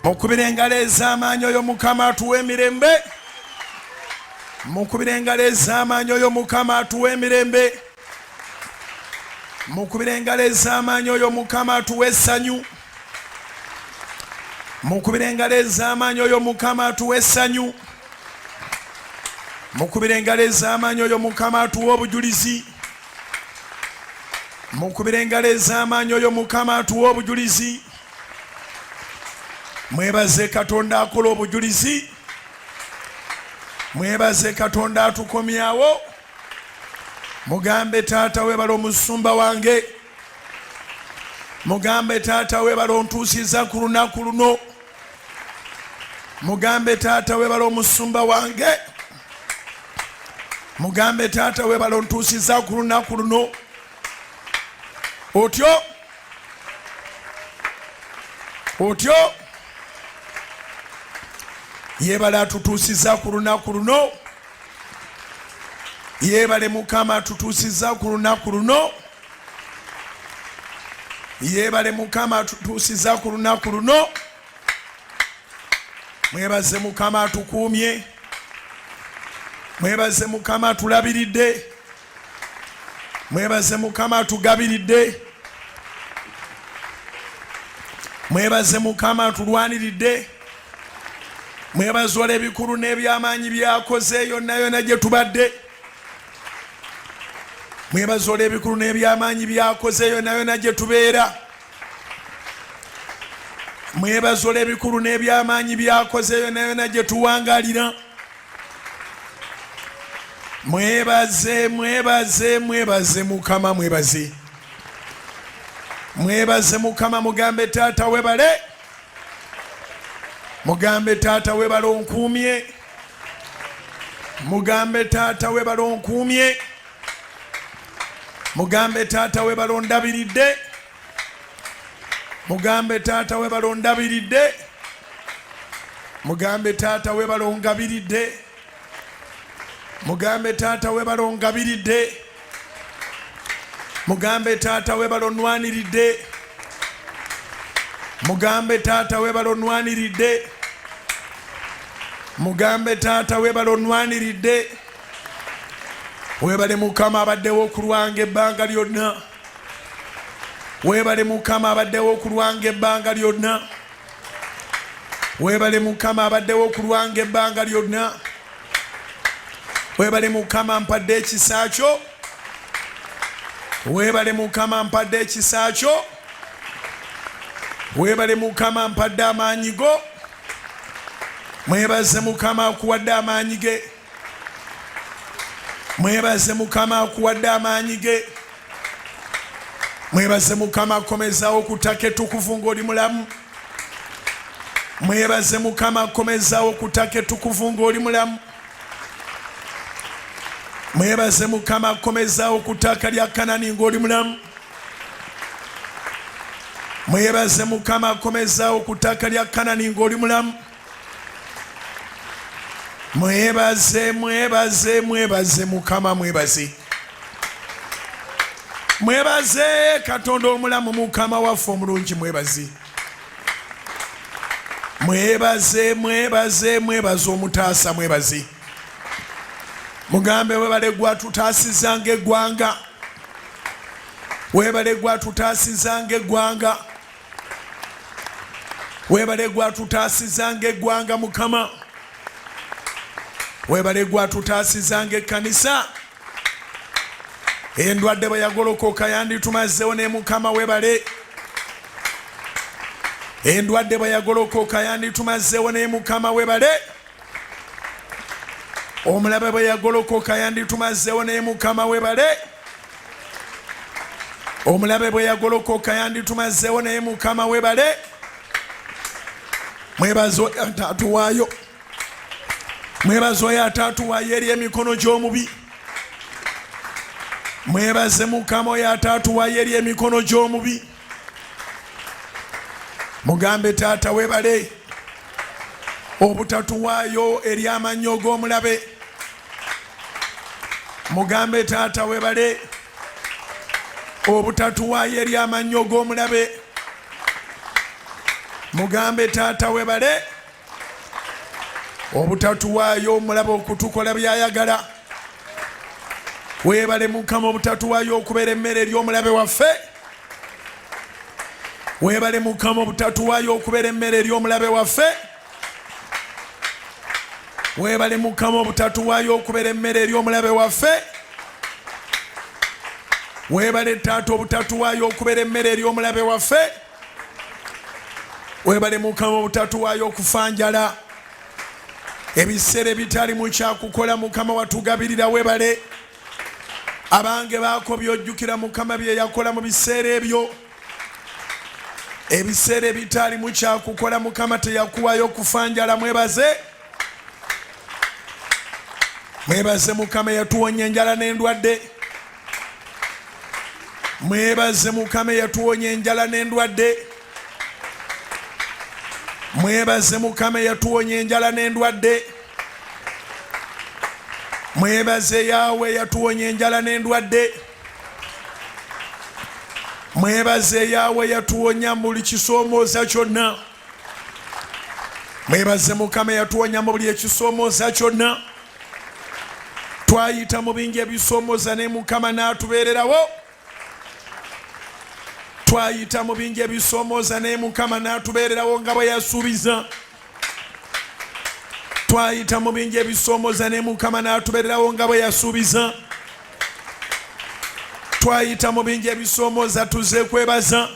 Mukubire engalo ez'amaanyi oyo Mukama atuwe emirembe. Mukubire engalo ez'amaanyi oyo Mukama atuwe emirembe. Mukubire engalo ez'amaanyi oyo Mukama atuwe essanyu. Mukubire engalo ez'amaanyi oyo Mukama atuwe essanyu. Mukubire engalo ez'amaanyi oyo Mukama atuwe obujulizi. Mukubire engalo ez'amaanyi oyo Mukama atuwe obujulizi. Mwebaze Katonda akola obujulizi. Mwebaze Katonda atukomyawo. Mugambe Taata webala omusumba wange. Mugambe Taata webala ontuusiza ku lunaku luno. Mugambe Taata webala omusumba wange. Mugambe Taata webala ontuusiza ku lunaku luno. Otyo yebala atutuusiza ku lunaku luno. Yebale Mukama atutuusiza ku lunaku luno. Yebale Mukama atutuusiza ku lunaku luno. Mwebaze Mukama atukuumye. Mwebaze Mukama atulabiridde. Mwebaze Mukama atugabiridde. Mwebaze Mukama atulwaniridde. Mwebaze olw'ebikulu n'ebyamaanyi byakoze yonna yonna gye tubadde. Mwebaze olw'ebikulu n'ebyamaanyi byakoze yonna yonna gye tubeera. Mwebaze olw'ebikulu n'ebyamaanyi byakoze yonna yonna gye tuwangalira. Mwebaze Mukama, mwebaze. Mwebaze Mukama. Mugambe Taata webale. Mugambe Taata webale onkuumye. Mugambe Taata webale onkuumye. Mugambe Taata webale ondabiridde. Mugambe Taata webale ondabiridde. Mugambe Taata webale ongabiridde. Mugambe Taata webale ongabiridde. Mugambe Taata webale onwaniridde. Mugambe Taata webale onwaniridde. Mugambe Taata webale onwaniridde. Webale Mukama abaddewo ku lwange ebbanga lyonna. Webale Mukama abaddewo ku lwange ebbanga lyonna. Webale Mukama abaddewo ku lwange ebbanga lyonna. Webale Mukama mpadde ekisa kyo. Webale Mukama mpadde ekisa kyo. Webale Mukama mpadde amaanyi go. Mwebaze Mukama akuwadde amaanyi ge. Mwebaze Mukama akuwadde amaanyi ge. Mwebaze Mukama akomezawo ku ttaka ettukuvu ng'oli mulamu. Mwebaze Mukama akomezawo ku ttaka ettukuvu ng'oli mulamu. Mwebaze Mukama akomezawo ku ttaka lya Kanani ng'oli mulamu. Mwebaze Mukama akomezawo ku ttaka lya Kanani ng'oli mulamu. Mwebaze Mukama, mwebaze. Mwebaze Katonda omulamu, Mukama waffe omulungi, mwebaze. Mwebaze omutaasa, mwebaze. Mugambe webale gwatutaasiza ng'eggwanga. Webale gwatutaasiza ng'eggwanga. Webale gwatutaasiza ng'eggwanga Mukama. Webale gwatutaasiza ng'ekkanisa. Endwadde bwe yagolokoka yanditumazeewo ne Mukama, webale. Endwadde bwe yagolokoka yanditumazeewo ne Mukama, webale. Omulabe bwe yagolokoka yanditumazeewo ne Mukama, webale. Omulabe bwe yagolokoka yanditumazeewo ne Mukama, webale. Mwebaze oyo ataatuwaayo. Mwebaze oyo ataatuwaayo eri emikono gy'omubi. Mwebaze Mukama oyo ataatuwaayo eri emikono gy'omubi. Mugambe Taata webale obutatuwaayo eri amannyo g'omulabe. Mugambe Taata webale obutatuwaayo eri amannyo g'omulabe. mugambe taata webale obutatuwaayo omulaba okutukola byayagala. Webale Mukama obutatuwaayo okubeera emmere ery'omulabe waffe. Webale Mukama obutatuwaayo okubeera emmere ery'omulabe waffe. Webale Mukama obutatuwaayo okubeera emmere ery'omulabe waffe. Webale taata obutatuwaayo okubeera emmere ery'omulabe waffe. Webale Mukama obutatuwaayo okufa njala. Ebiseera ebitali mu kyakukola Mukama watugabirira. Webale abange baakobya ojjukira Mukama bye yakola mu biseera ebyo. Ebiseera ebitali mu kyakukola Mukama teyakuwayo okufa njala. Mwebaze. Mwebaze Mukama yatuwonya enjala n'endwadde. Mwebaze Mukama yatuwonya enjala n'endwadde. Mwebaze Mukama yatuwonya enjala n'endwadde. Mwebaze Yahwe yatuwonya enjala n'endwadde. Mwebaze Yahwe yatuwonya buli kisoomooza kyonna. Mwebaze Mukama yatuwonya mu buli ekisoomooza kyonna. Twayita mu bingi ebisoomooza ne Mukama n'atubeererawo. Twayita mu bingi ebisoomooza ne Mukama n'atubeererawo nga bwe yasuubiza. Twayita mu bingi ebisoomooza ne Mukama n'atubeererawo nga bwe yasuubiza. Twayita mu bingi ebisoomooza tuze kwebaza.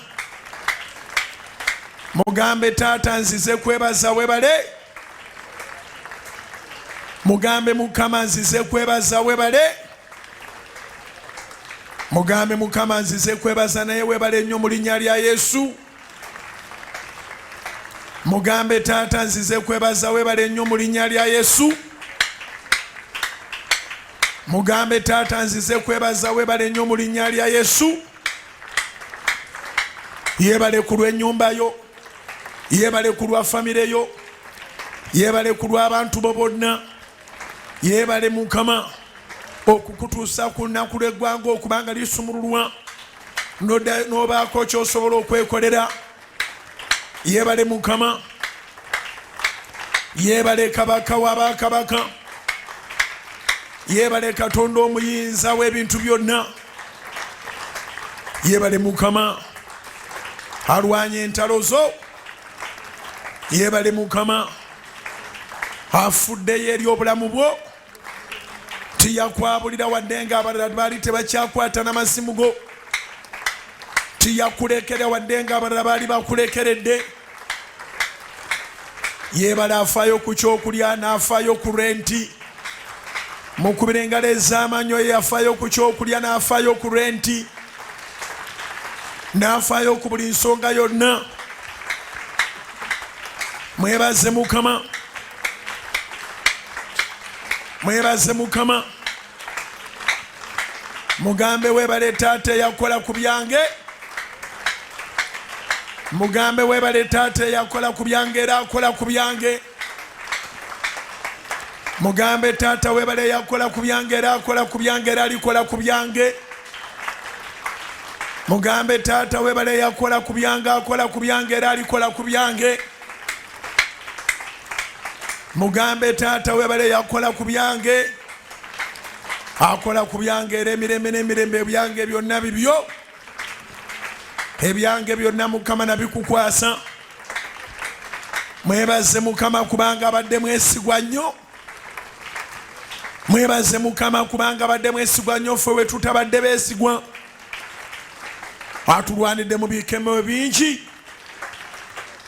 Mugambe taata nzize kwebaza. Webale. Mugambe Mukama nzize kwebaza. Webale. Mugambe Mukama nzize kwebaza naye webale nnyo mu linnya lya Yesu. Mugambe taata nzize kwebaza. Webale nnyo mu linnya lya Yesu. Mugambe taata nzize kwebaza. Webale nnyo mu linnya lya Yesu. Yebale ku lw'ennyumba yo. Yebale ku lwa famire yo. Yebale ku lw'abantu bo bonna. Yebale Mukama okukutuusa ku lunaku lw'eggwanga okubanga lisumululwa n'obaako ky'osobola okwekolera. Yebale Mukama. Yebale Kabaka w'abakabaka. Yebale Katonda omuyinza w'ebintu byonna. Yebale Mukama alwanya entalo zo. Yebale Mukama afuddeyo eri obulamu bwo. Tiyakwabulira wadde nga abalala baali tebakyakwata n'amasimu go. Tiyakulekera wadde nga abalala baali bakulekeredde. Yebale afaayo ku kyokulya n'afaayo ku renti. Mukubira engalo ez'amanyo ye afaayo ku kyokulya n'afaayo ku renti. N'afaayo ku buli nsonga yonna. Mwebaze Mukama. Mwebaze Mukama. Mugambe webale taata yakola ku byange. Mugambe webale taata yakola ku byange era akola ku byange. Mugambe taata webale yakola ku byange era akola ku byange era alikola ku byange. Mugambe taata webale yakola ku byange akola ku byange era alikola ku byange. Mugambe taata webale yakola ku byange akola ku byange era emirembe n'emirembe ebyange byonna bibyo. Ebyange byonna Mukama nabikukwasa. Mwebaze Mukama kubanga abadde mwesigwa nnyo. Mwebaze Mukama kubanga abadde mwesigwa nnyo ffe we tutabadde beesigwa. Atulwanidde mu bikemo bingi.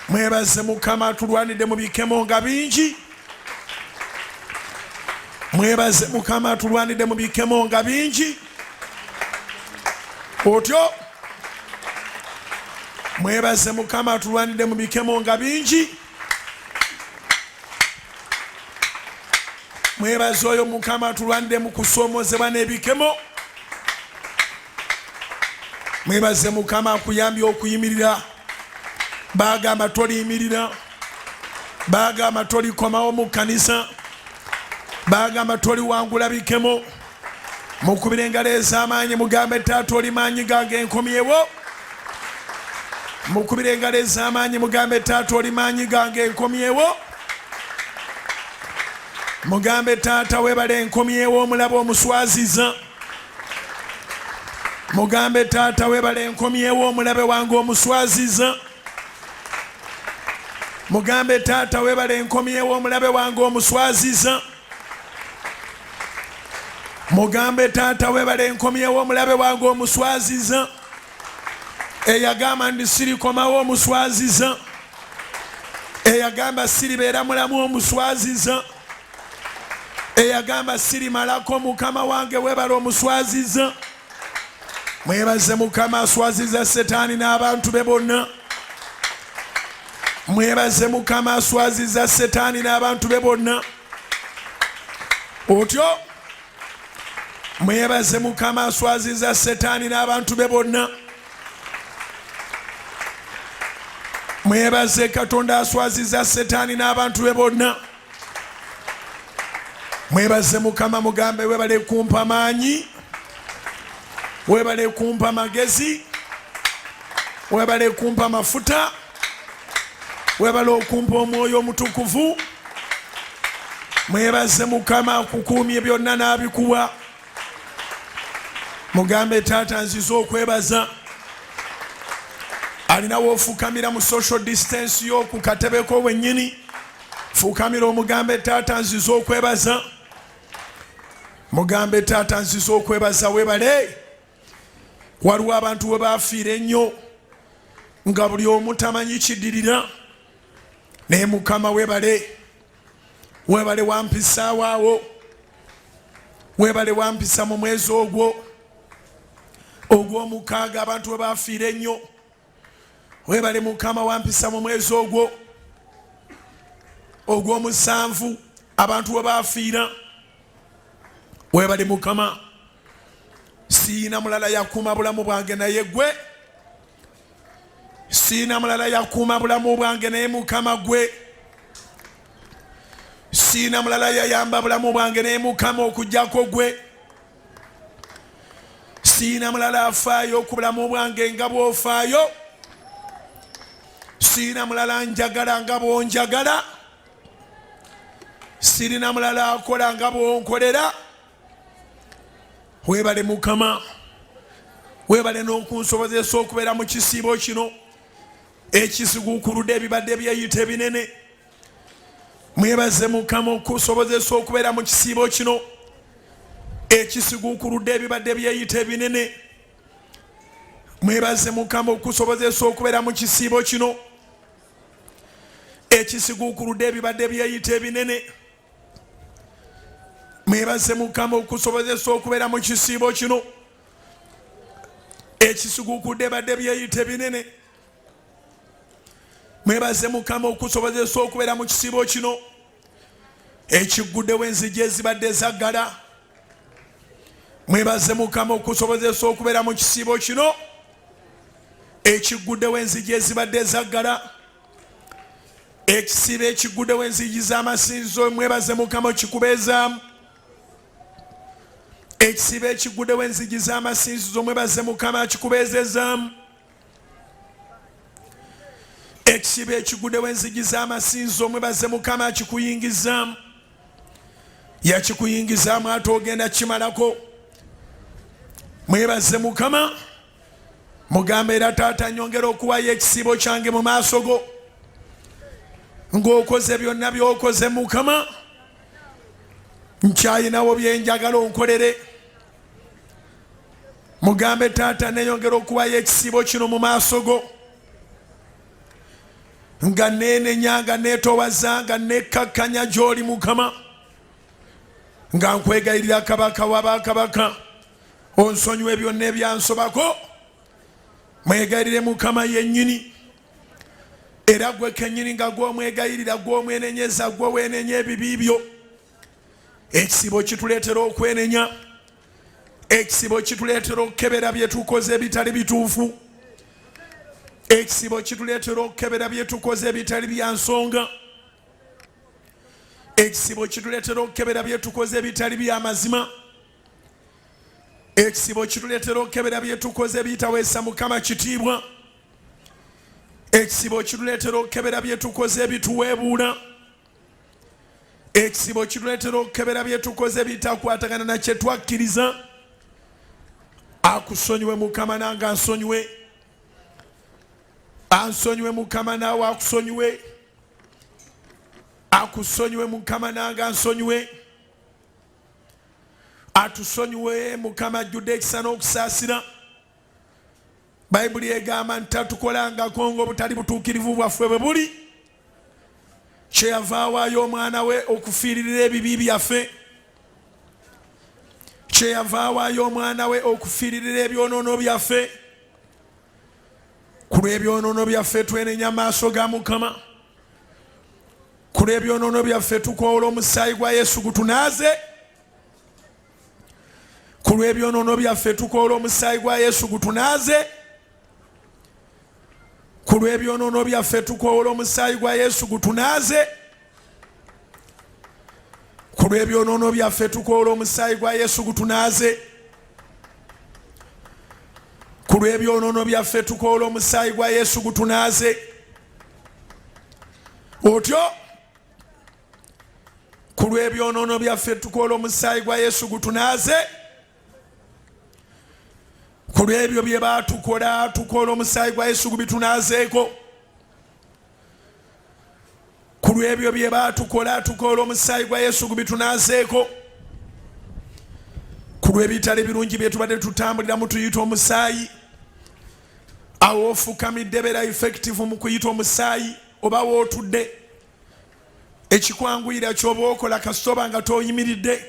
Mwebaze Mukama atulwanidde mu bikemo nga bingi. Mwebaze Mukama atulwanidde mu bikemo nga bingi. Otyo mwebaze Mukama atulwanidde mu bikemo nga bingi. Mwebaze oyo Mukama atulwanidde mu kusoomozebwa n'ebikemo. Mwebaze Mukama akuyambye okuyimirira. Bagamba toliyimirira. Bagamba tolikomawo mu kkanisa. Bagamba toliwangula bikemo. Mukubira engalo ez'amaanyi mugambe taata oli maanyi gange nkomyewo. mukubire engalo ez'amaanyi mugambe taata oli maanyi gange nkomyewo. Mugambe taata webale nkomyewo omulaba omuswaziza. Mugambe taata webale nkomyewo omulabe wange omuswaziza. Mugambe taata webale nkomyewo omulabe wange omuswaziza. Mugambe taata webale nkomyewo omulabe wange omuswaziza. Eyagamba ndi sirikomawo omuswaziza. Eyagamba siribeera mulamu omuswaziza. Eyagamba sirimalako mukama wange webale omuswaziza. Mwebaze mukama aswaziza Setaani n'abantu be bonna. Mwebaze mukama aswaziza Setaani n'abantu be bonna. Otyo mwebaze mukama aswaziza Setaani n'abantu be bonna. Mwebaze Katonda aswaziza Setaani n'abantu be bonna. Mwebaze mukama mugambe webale kumpa maanyi. Webale kumpa magezi. Webale kumpa mafuta. Webale okumpa omwoyo omutukuvu. Mwebaze mukama akukuumye byonna n'abikuwa. Mugambe taata nziza okwebaza. Alina woofukamira mu social distance yo ku katebeko wennyini. Fukamira omugambe taata nziza okwebaza. Mugambe taata nziza okwebaza webale. Waliwo abantu we baafiira ennyo nga buli omu tamanyi kiddirira. Naye mukama webale. Webale wampisa waawo. Webale wampisa mu mwezi ogw'omukaaga abantu we baafiira ennyo. Webale mukama wampisa mu mwezi ogw'omusanvu abantu we baafiira. Webale mukama. Siina mulala yakuuma bulamu bwange naye gwe. Siina mulala yakuuma bulamu bwange naye mukama gwe. Siina mulala yayamba bulamu bwange naye mukama okujjako gwe. Siina mulala afaayo ku bulamu bwange nga bw'ofaayo. Siina mulala njagala nga bw'onjagala. Sirina mulala akola nga bw'onkolera. Webale mukama. Webale n'okunsobozesa okubeera mu kisiibo kino ekisiguukuludde ebibadde byeyita ebinene. Mwebaze mukama okusobozesa okubeera mu kisiibo kino ekisiguukuludde ebibadde byeyita ebinene. Mwebaze mukama okusobozesa okubeera mu kisiibo kino ekisiguukuludde ebibadde byeyita ebinene. Mwebaze mukama okusobozesa okubeera mu kisiibo kino ekisiguukudde badde byeyita ebinene. Mwebaze mukama okusobozesa okubeera mu kisiibo kino ekiguddewo enzigi ezibadde zaggala. Mwebaze mukama okusobozesa okubeera mu kisiibo kino ekiguddewo enzigi ezibadde zaggala. Ekisiibo ekiguddewo enzigi z'amasinzizo mwebaze mukama okikubeezaamu. Ekisiibo ekiguddewo enzigi z'amasinzizo mwebaze mukama akikubeezezaamu. Ekisiibo ekiguddewo enzigi z'amasinzizo mwebaze mukama akikuyingizaamu. Yakikuyingizaamu ate ogenda kimalako. Mwebaze mukama. Mugambe era taata nyongera okuwayo ekisiibo kyange mu maaso go. Ng'okoze byonna by'okoze mukama. Nkyayinawo byenjagala onkolere. Mugambe taata neyongera okuwayo ekisiibo kino mu maaso go. Nga neenenya nga neetowaza nga nekkakkanya gy'oli mukama. Nga nkwegayirira kabaka w'abakabaka onsonyiwe byonna ebyansobako. Mwegayirire mukama yennyini. Era gwe kennyini nga gw'omwegayirira gw'omwenenyeza gwe weenenya ebibi byo. Ekisiibo kituleetera okwenenya. Ekisiibo kituleetera okukebera bye tukoze ebitali bituufu. Ekisiibo kituleetera okukebera bye tukoze ebitali bya nsonga. Ekisiibo kituleetera okukebera bye tukoze ebitali bya mazima. Ekisiibo kituleetera okukebera bye tukoze ebitaweesa mukama kitiibwa. Ekisibo kiruletera okebera byetukoze ebituweebuula. Ekisibo kiruletera okebera byetukoze bitakwatagana na kye twakkiriza. Akusonyiwe Mukama nange ansonyiwe. Ansonyiwe Mukama naawe akusonyiwe. Akusonyiwe Mukama nange ansonyiwe. Atusonyiwe Mukama ajjudde ekisa n'okusaasira. Bayibuli egamba nti tatukolangako ng'obutali butuukirivu bwaffe bwe buli. Kyeyava awaayo omwana we okufiiririra ebibi byaffe. Kyeyava awaayo omwana we okufiiririra ebyonoono byaffe. Ku lw'ebyonoono byaffe twenenya amaaso ga Mukama. Ku lw'ebyonoono byaffe tukoola omusaayi gwa Yesu gutunaaze. Ku lw'ebyonoono byaffe tukoola omusaayi gwa Yesu gutunaaze. Ku lw'ebyonoono byaffe tukoola omusaayi gwa Yesu gutunaaze. Ku lw'ebyonoono byaffe tukoola omusaayi gwa Yesu gutunaaze. Ku lw'ebyonoono byaffe tukoola omusaayi gwa Yesu gutunaaze. Otyo ku lw'ebyonoono byaffe tukoola omusaayi gwa Yesu gutunaaze. Ku lw'ebyo bye baatukola tukoola omusaayi gwa Yesu gubitunaazeeko. Ku lw'ebyo bye baatukola tukoola omusaayi gwa Yesu gubitunaazeeko. Ku lw'ebitali birungi bye tubadde tutambuliramu tuyita omusaayi. Awo ofukamidde beera effective mu kuyita omusaayi oba wootudde. Ekikwanguyira ky'oba okola kasita oba nga tooyimiridde.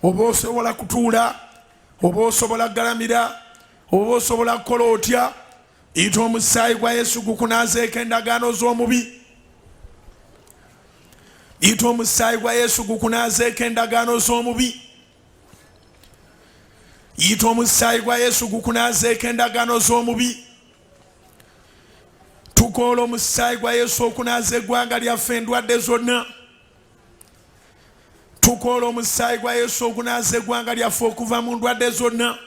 Oba osobola kutuula. Oba osobola galamira. Oba osobola kukola otya. Yita omusaayi gwa Yesu gukunaazeeko endagaano z'omubi. Yita omusaayi gwa Yesu gukunaazeeko endagaano z'omubi. Yita omusaayi gwa Yesu gukunaazeeko endagaano z'omubi. Tukoola omusaayi gwa Yesu okunaaza eggwanga lyaffe endwadde zonna. Tukoola omusaayi gwa Yesu okunaaza eggwanga lyaffe okuva mu ndwadde zonna.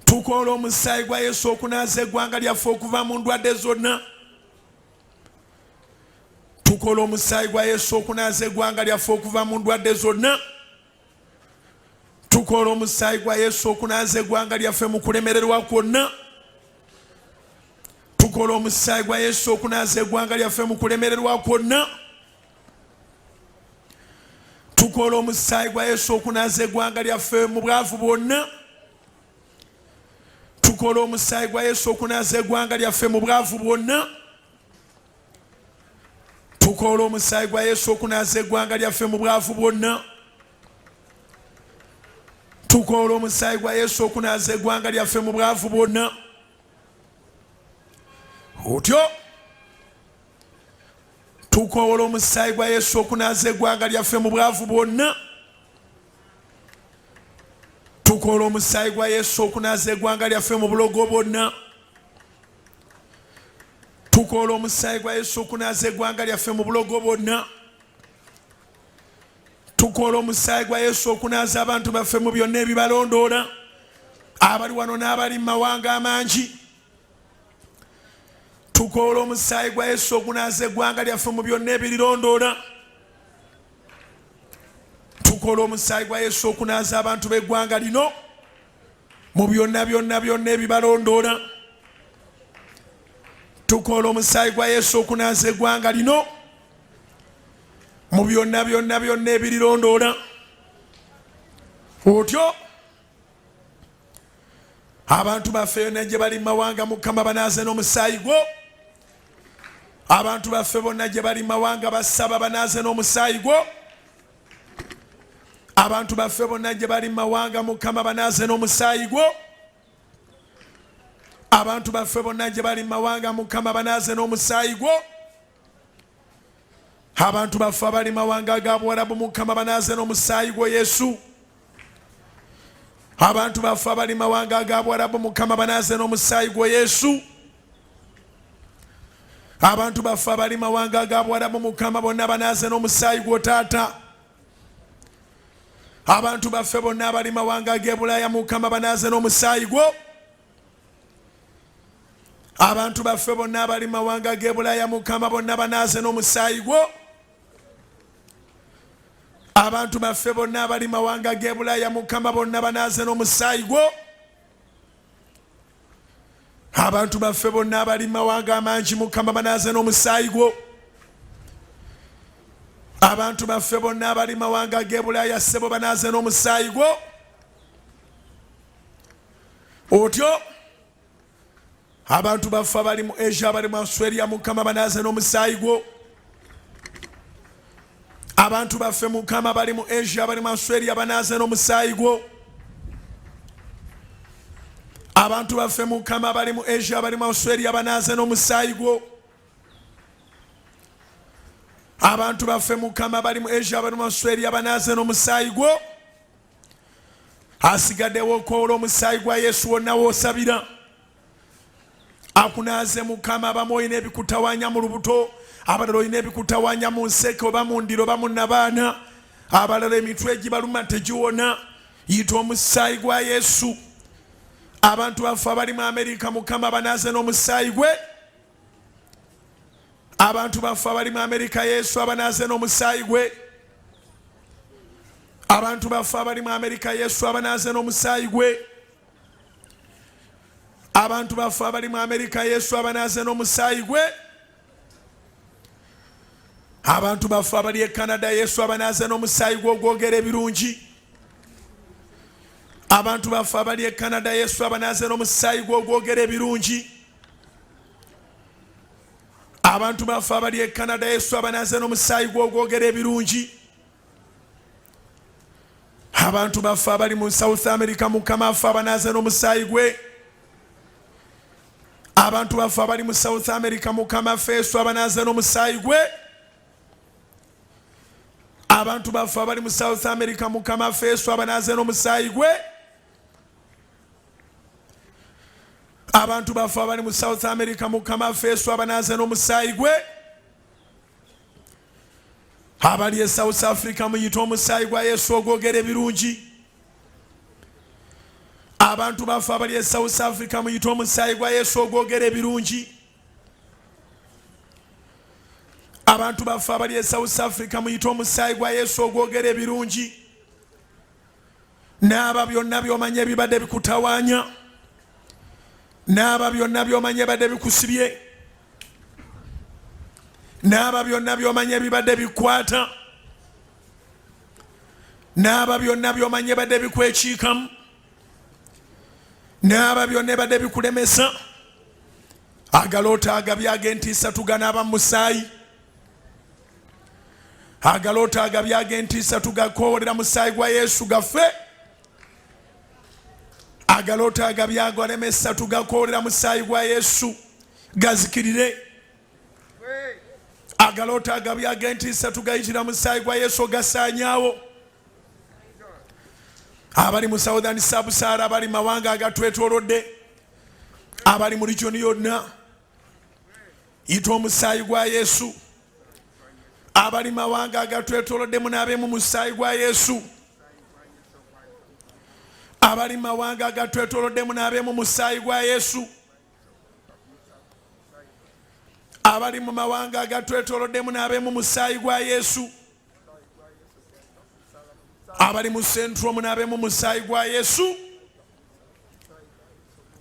Tukoola omusaayi gwa Yesu okunaaza eggwanga lyaffe okuva mu ndwadde zonna. Tukoola omusaayi gwa Yesu okunaaza eggwanga lyaffe okuva mu ndwadde zonna. Tukoola omusaayi gwa Yesu okunaaza eggwanga lyaffe mu kulemererwa kwonna. Tukoola omusaayi gwa Yesu okunaaza eggwanga lyaffe mu kulemererwa kwonna. Tukoola omusaayi gwa Yesu okunaaza eggwanga lyaffe mu bwavu bwonna. Tukoola omusaayi gwa Yesu okunaaza eggwanga lyaffe mu bwavu bwonna. Tukoola omusaayi gwa Yesu okunaaza eggwanga lyaffe mu bwavu bwonna. Tukoola omusaayi gwa Yesu okunaaza eggwanga lyaffe mu bwavu bwonna. Otyo tukoola omusaayi gwa Yesu okunaaza eggwanga lyaffe mu bwavu bwonna. Tukoola omusaayi gwa Yesu okunaaza eggwanga lyaffe mu bulogo bwonna. Tukoola omusaayi gwa Yesu okunaaza eggwanga lyaffe mu bulogo bwonna. Tukoola omusaayi gwa Yesu okunaaza abantu baffe mu byonna ebibalondoola. Abali wano n'abali mu mawanga amangi. Tukoola omusaayi gwa Yesu okunaaza eggwanga lyaffe mu byonna ebirirondoola. Tukoola omusaayi gwa Yesu okunaaza abantu b'eggwanga lino mu byonna ebibalondoola. Tukoola omusaayi gwa Yesu okunaaza eggwanga lino mu byonna ebirirondoola. Otyo abantu baffe yonna gye bali mu mawanga Mukama banaaze n'omusaayi gwo. Abantu baffe bonna gye bali mu mawanga basaba banaaze n'omusaayi gwo. Abantu baffe bonna gye bali mu mawanga Mukama banaaze n'omusaayi gwo. Abantu baffe bonna gye bali mu mawanga Mukama banaaze n'omusaayi gwo. Abantu baffe abali mu mawanga ga Buwarabu Mukama banaaze n'omusaayi gwo Yesu. Abantu baffe abali mu mawanga ga Buwarabu Mukama banaaze n'omusaayi gwo Yesu. Abantu baffe abali mu mawanga ga Buwarabu Mukama bonna banaaze n'omusaayi gwo Taata. Abantu baffe bonna abali mu mawanga g'e Bulaaya Mukama banaaze n'omusaayi gwo. abantu baffe bonna abali mawanga g'ebulaya mukama bonna banaaze n'omusaayi gwo. Abantu baffe bonna abali mawanga g'ebulaya mukama bonna banaaze n'omusaayi gwo. Abantu baffe bonna abali mawanga amangi mukama banaaze n'omusaayi gwo. Abantu baffe bonna abali mawanga g'ebulaya ssebo banaaze n'omusaayi gwo. Otyo abantu baffe abali mu Asia abali mu Australia mukama banaaze n'omusaayi gwo. Abantu baffe mukama abali mu Asia abali mu Australia banaaze n'omusaayi gwo. Abantu baffe mukama abali mu Asia abali mu Australia banaaze n'omusaayi gwo. Abantu baffe mukama abali mu Asia abali mu Australia banaaze n'omusaayi gwo. Asigaddewo okwola omusaayi gwa Yesu wonna w'osabira. Akunaaze mukama abamu olina ebikutawaanya mu lubuto, abalala olina ebikutawaanya mu nseke oba mu ndiro oba mu nabaana, abalala emitwe egibaluma tegiwona. Yita omusaayi gwa Yesu. Abantu baffe abali mu Amerika mukama banaaze n'omusaayi gwe. Abantu baffe abali mu Amerika Yesu abanaaze n'omusaayi gwe. Abantu baffe abali mu Amerika Yesu abanaaze n'omusaayi gwe. Abantu baffe abali mu Amerika Yesu abanaaze n'omusaayi gwe. Abantu baffe abali e Canada Yesu abanaaze n'omusaayi gwe ogwogera ebirungi. Abantu baffe abali e Canada Yesu abanaaze n'omusaayi gwe ogwogera ebirungi. Abantu baffe abali e Canada Yesu abanaaze n'omusaayi gwe ogwogera ebirungi. Abantu baffe abali mu South America mukama affe abanaaze n'omusaayi gwe. Abantu baffe abali mu South America mukama affe Yesu abanaaze n'omusaayi gwe. Abantu baffe abali mu South America mukama affe Yesu abanaaze n'omusaayi gwe. Abantu baffe abali mu South America mukama affe Yesu abanaaze n'omusaayi gwe. Abali e South Africa muyite omusaayi gwa Yesu ogwogera ebirungi. Abantu baffe abali e South Africa muyite omusaayi gwa Yesu ogwogera ebirungi. Abantu baffe abali e South Africa muyite omusaayi gwa Yesu ogwogera ebirungi. N'aba byonna by'omanya ebibadde bikutawaanya, n'aba byonna by'omanya ebibadde bikusibye, n'aba byonna by'omanya ebibadde bikwata, n'aba byonna by'omanya ebibadde bikwekiikamu, n'aba byonna ebibadde bikulemesa, agaloota agabi ag'entiisa tuganaaba mu musaayi. Agaloota agabi ag'entiisa tugakoowolera musaayi gwa Yesu gaffe. Agaloota agabi agalemesa tugakoowolera musaayi gwa Yesu gazikirire. Agaloota agabi ag'entiisa tugayitira musaayi gwa Yesu gasaanyaawo. Abali mu Southern Sub-Sahara, abali mawanga agatwetoolodde, abali mu region yonna, yita omusaayi gwa Yesu. Abali mawanga agatwetoolodde munaabeemu musaayi gwa Yesu. Abali mawanga agatwetoolodde munaabeemu musaayi gwa Yesu. Abali mu mawanga agatwetoolodde munaabeemu musaayi gwa Yesu. Abali mu Central munaabeemu musaayi gwa Yesu.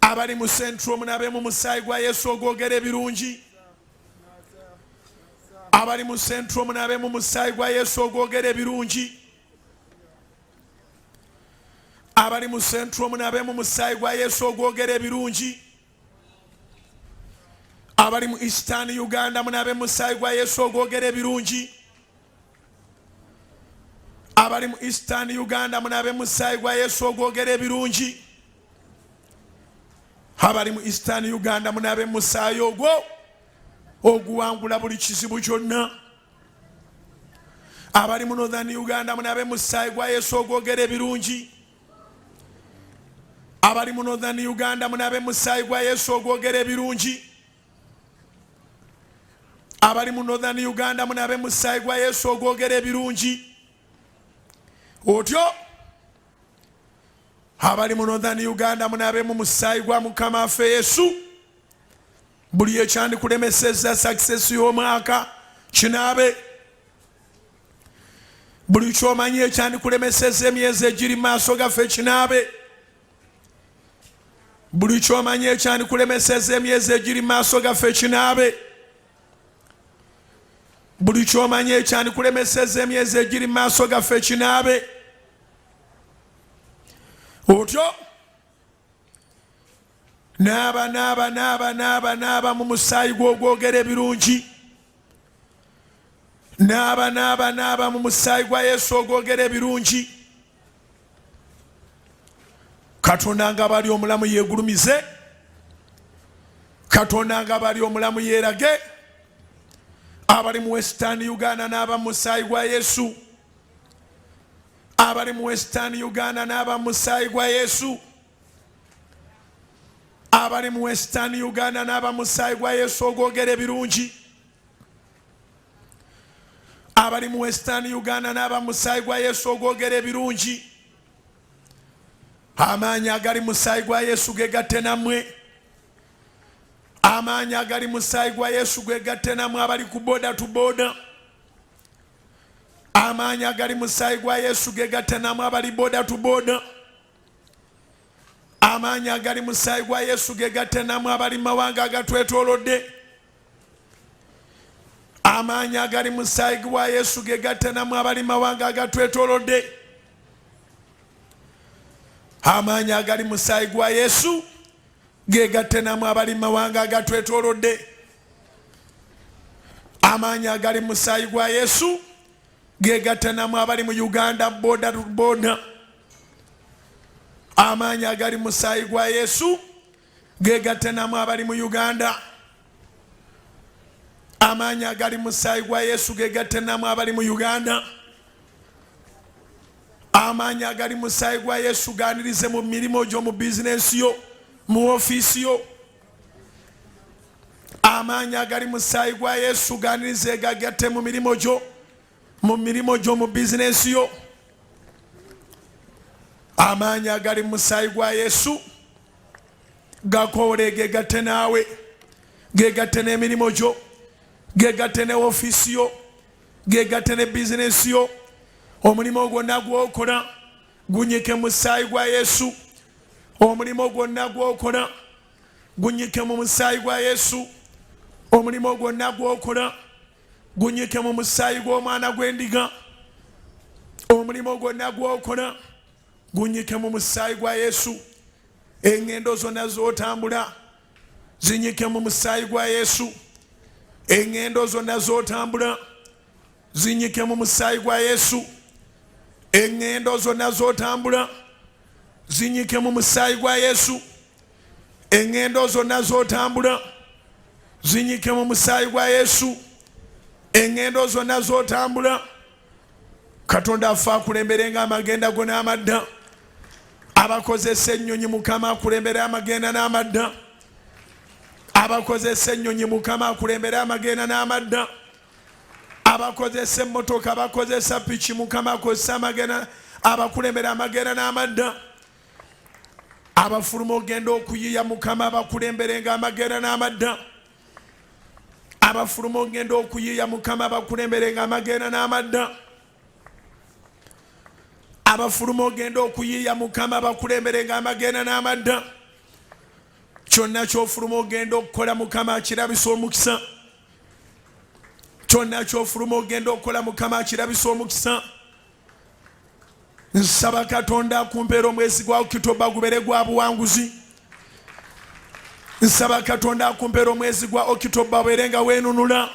Abali mu Central munaabeemu musaayi gwa Yesu ogwogera ebirungi. Abali mu Central munaabeemu musaayi gwa Yesu ogwogera ebirungi. Abali mu Central munaabeemu musaayi gwa Yesu ogwogera ebirungi. Abali mu Eastern Uganda munaabeemu musaayi gwa Yesu ogwogera ebirungi. Abali mu Eastern Uganda munaabeemu musaayi gwa Yesu ogwogera ebirungi. Abali mu Eastern Uganda munaabeemu musaayi ogwo oguwangula buli kizibu kyonna. Abali mu Northern Uganda munaabeemu musaayi gwa Yesu ogwogera ebirungi. Abali mu Northern Uganda munaabeemu musaayi gwa Yesu ogwogera ebirungi. Abali mu Northern Uganda munaabeemu musaayi gwa Yesu ogwogera ebirungi. Otyo abali mu Northern Uganda munaabeemu musaayi gwa Mukama waffe Yesu buli ekyandikulemesezza success y'omwaka kinaabe. Buli kyomanyi ekyandikulemesezza emyezi egiri mu maaso gaffe kinaabe. Buli kyomanyi ekyandikulemesezza emyezi egiri mu maaso gaffe kinaabe. Buli kyomanyi ekyandikulemesezza emyezi egiri mu maaso gaffe kinaabe. Otyo naaba mu musaayi gw'ogwogera ebirungi. Naaba mu musaayi gwa Yesu ogwogera ebirungi. Katonda nga bali omulamu yeegulumize. Katonda nga bali omulamu yeerage. Abali mu Western Uganda n'aba mu musaayi gwa Yesu. Abali mu Western Uganda n'aba mu musaayi gwa Yesu. Abali mu Western Uganda n'aba mu musaayi gwa Yesu ogwogera ebirungi. Abali mu Western Uganda n'aba mu musaayi gwa Yesu ogwogera ebirungi. Amaanyi agali mu musaayi gwa Yesu gegatte nammwe. Amaanyi agali mu musaayi gwa Yesu gegatte nammwe abali ku boda tu boda. Amaanyi agali mu musaayi gwa Yesu gegatte nammwe abali boda tu boda. Amaanyi agali mu musaayi gwa Yesu gegatte nammwe abali mu mawanga agatwetoolodde. Amaanyi agali mu musaayi gwa Yesu gegatte nammwe abali mu mawanga agatwetoolodde. Amaanyi agali mu musaayi gwa Yesu gegatte nammwe abali mu mawanga agatwetoolodde. Amaanyi agali mu musaayi gwa Yesu gegatte nammwe abali mu Uganda boda tu boda. Amaanyi agali mu musaayi gwa Yesu gegatte nammwe abali mu Uganda. Amaanyi agali mu musaayi gwa Yesu gegatte nammwe abali mu Uganda. Amaanyi agali mu musaayi gwa Yesu ganirize mu mirimo gyo, mu bizinesi yo, mu ofiisi yo. Amaanyi agali mu musaayi gwa Yesu ganirize gagatte mu mirimo gyo, mu bizinesi yo. Amaanyi agali mu musaayi gwa Yesu gakoole gegatte naawe, gegatte n'emirimu gyo, gegatte ne ofiisi yo, gegatte ne bizinesi yo. Omulimu gwonna gw'okola gunyike mu musaayi gwa Yesu. Omulimu gwonna gw'okola gunyike mu musaayi gwa Yesu. Omulimu gwonna gw'okola gunyike mu musaayi gw'omwana gw'endiga. Omulimu gwonna gw'okola gunyike mu musaayi gwa Yesu. Engendo zonna z'otambula zinyike mu musaayi gwa Yesu. Engendo zonna z'otambula zinyike mu musaayi gwa Yesu. Engendo zonna z'otambula zinyike mu musaayi gwa Yesu. Engendo zonna z'otambula zinyike mu musaayi gwa Yesu. Engendo zonna z'otambula Katonda afa akulemberenga amagenda go n'amadda. Abakozesa ennyonyi Mukama akulembere amagenda n'amadda. Abakozesa ennyonyi Mukama akulembere amagenda n'amadda. Abakozesa emmotoka, abakozesa piki, Mukama akozesa amagenda, abakulembera amagenda n'amadda. Abafuluma ogenda okuyiya, Mukama abakulemberenga amagenda n'amadda. Abafuluma ogenda okuyiya, Mukama abakulemberenga amagenda n'amadda. Abafuluma ogenda okuyiya, Mukama abakulemberenga amagenda n'amadda. Kyonna ky'ofuluma ogenda okukola, Mukama akirabisa omukisa. Kyonna ky'ofuluma ogenda okukola, Mukama akirabisa omukisa. Nsaba Katonda akumpeera omwezi gwa Okitoba gubere gwa buwanguzi. Nsaba Katonda akumpeera omwezi gwa Okitoba obeere nga weenunula.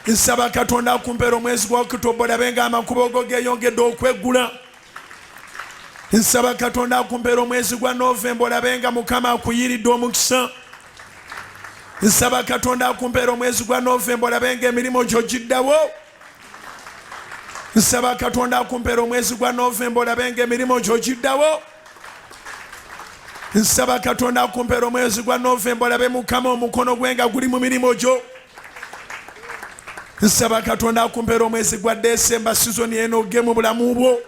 Nsaba Katonda akumpeera omwezi gwa Okitoba olabe nga amakubo go geeyongedde okweggula. Nsaba Katonda akumpeera omwezi gwa Novemba olabe nga Mukama akuyiridde omukisa. Nsaba Katonda akumpeera omwezi gwa Novemba olabe nga emirimu gyo giddawo. Nsaba Katonda akumpeera omwezi gwa Novemba olabe nga emirimu gyo giddawo. Nsaba Katonda akumpeera omwezi gwa Novemba olabe Mukama omukono gwe nga guli mu mirimu gyo. Nsaba Katonda akumpeera omwezi gwa Desemba sizoni eno ogge mu bulamu bwo.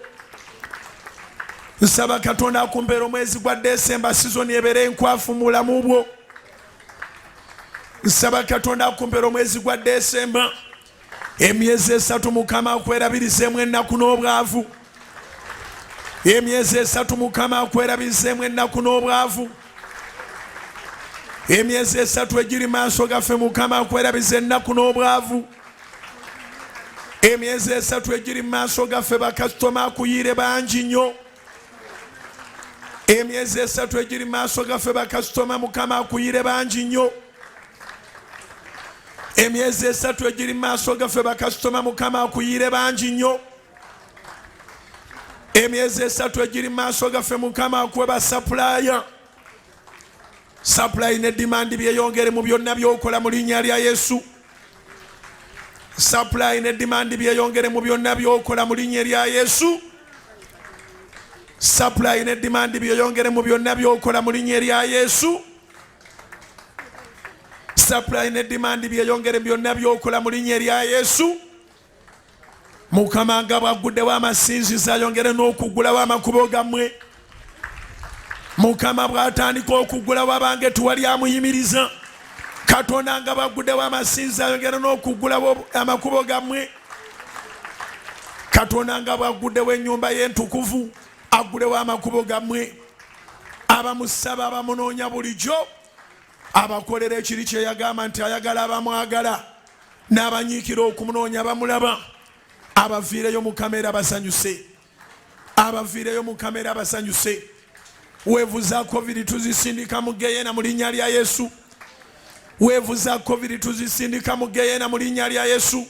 Nsaba Katonda akumpeera omwezi gwa Desemba sizoni ebeere enkwafu mu bulamu bwo. nsaba Katonda akumpera omwezi gwa Desemba emyezi 3 Mukama akwerabirizeemu ennaku n'obwavu. Emyezi 3 Mukama akwerabirizeemu ennaku n'obwavu. Emyezi 3 egiri maaso gaffe Mukama akwerabiriza ennaku n'obwavu. Emyezi 3 egiri maaso gaffe bakasitoma akuyiire bangi nnyo. Emyezi 3 egiri maaso gaffe bakasitoma Mukama akuyiire bangi nnyo. Emyezi 3 egiri maaso gaffe bakasitoma Mukama akuyiire bangi nnyo. Emyezi 3 egiri maaso gaffe Mukama akuba supplier. Supply ne demand byeyongere mu byonna byokola mu linnya lya Yesu. Supply ne demand byeyongere mu byonna byokola mu linnya lya Yesu. Supply ne demand byeyongere mu byonna byokola mu linnya lya Yesu. Supply ne demand byeyongere mu byonna byokola mu linnya lya Yesu. Mukama nga bwaguddewo amasinzizo ayongere n'okugulawo amakubo gammwe. Mukama bw'atandika okugulawo abange tuwali amuyimiriza. Katonda nga baguddewo amasinzizo ayongere n'okugulawo amakubo gammwe. Katonda nga bwaguddewo ennyumba y'entukuvu agulewo amakubo gammwe. Abamusaba abamunoonya bulijjo abakolera ekiri kye yagamba nti ayagala abamwagala n'abanyiikira okumunoonya bamulaba. Abaviireyo Mukama era basanyuse. Abaviireyo Mukama era basanyuse. Weevuza COVID tuzisindika mu Geyeena mu linnya lya Yesu. Weevuza COVID tuzisindika mu Geyeena mu linnya lya Yesu.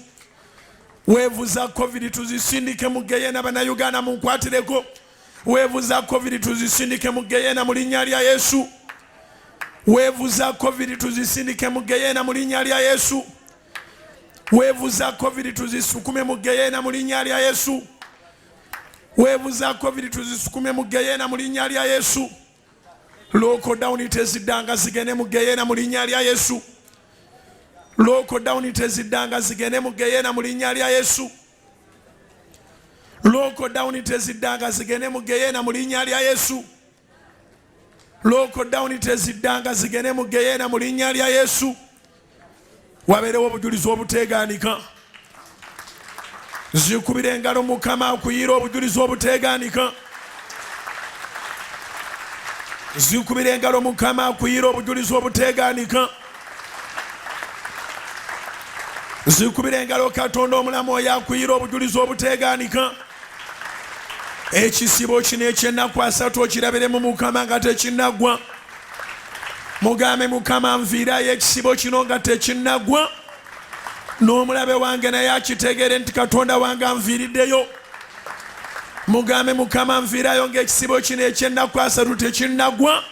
Weevuza COVID tuzisindike mu Geyeena bannayuganda munkwatireko. Weevuza COVID tuzisindike mu Geyeena mu linnya lya Yesu. Weevuza COVID tuzisindike mu Geyeena mu linnya lya Yesu. Weevuza COVID tuzisukume mu Geyeena mu linnya lya Yesu. Weevuza COVID tuzisukume mu Geyeena mu linnya lya Yesu. Lockdown teziddanga zigende mu Geyeena mu linnya lya Yesu. Lockdown teziddanga zigende mu Geyeena mu linnya lya Yesu. Lockdown teziddanga zigende mu Geyeena mu linnya lya Yesu. Lockdown teziddanga zigende mu Geyeena mu linnya lya Yesu. Wabeerewo obujulizi obuteegaanika. Zikubira engalo Mukama akuyiira obujulizi obuteegaanika. Zikubira engalo Mukama akuyiira obujulizi obuteegaanika. Zikubira engalo Katonda omulamu oyo akuyiira obujulizi obuteegaanika. Ekisibo kino eky'ennaku 3 okirabiremu Mukama nga tekinnaggwa. Mugambe Mukama nviirayo ekisibo kino nga tekinnaggwa. N'omulabe wange naye akitegere nti Katonda wange anviiriddeyo. Mugambe Mukama nviirayo ng'ekisibo kino eky'ennaku 3 tekinnaggwa.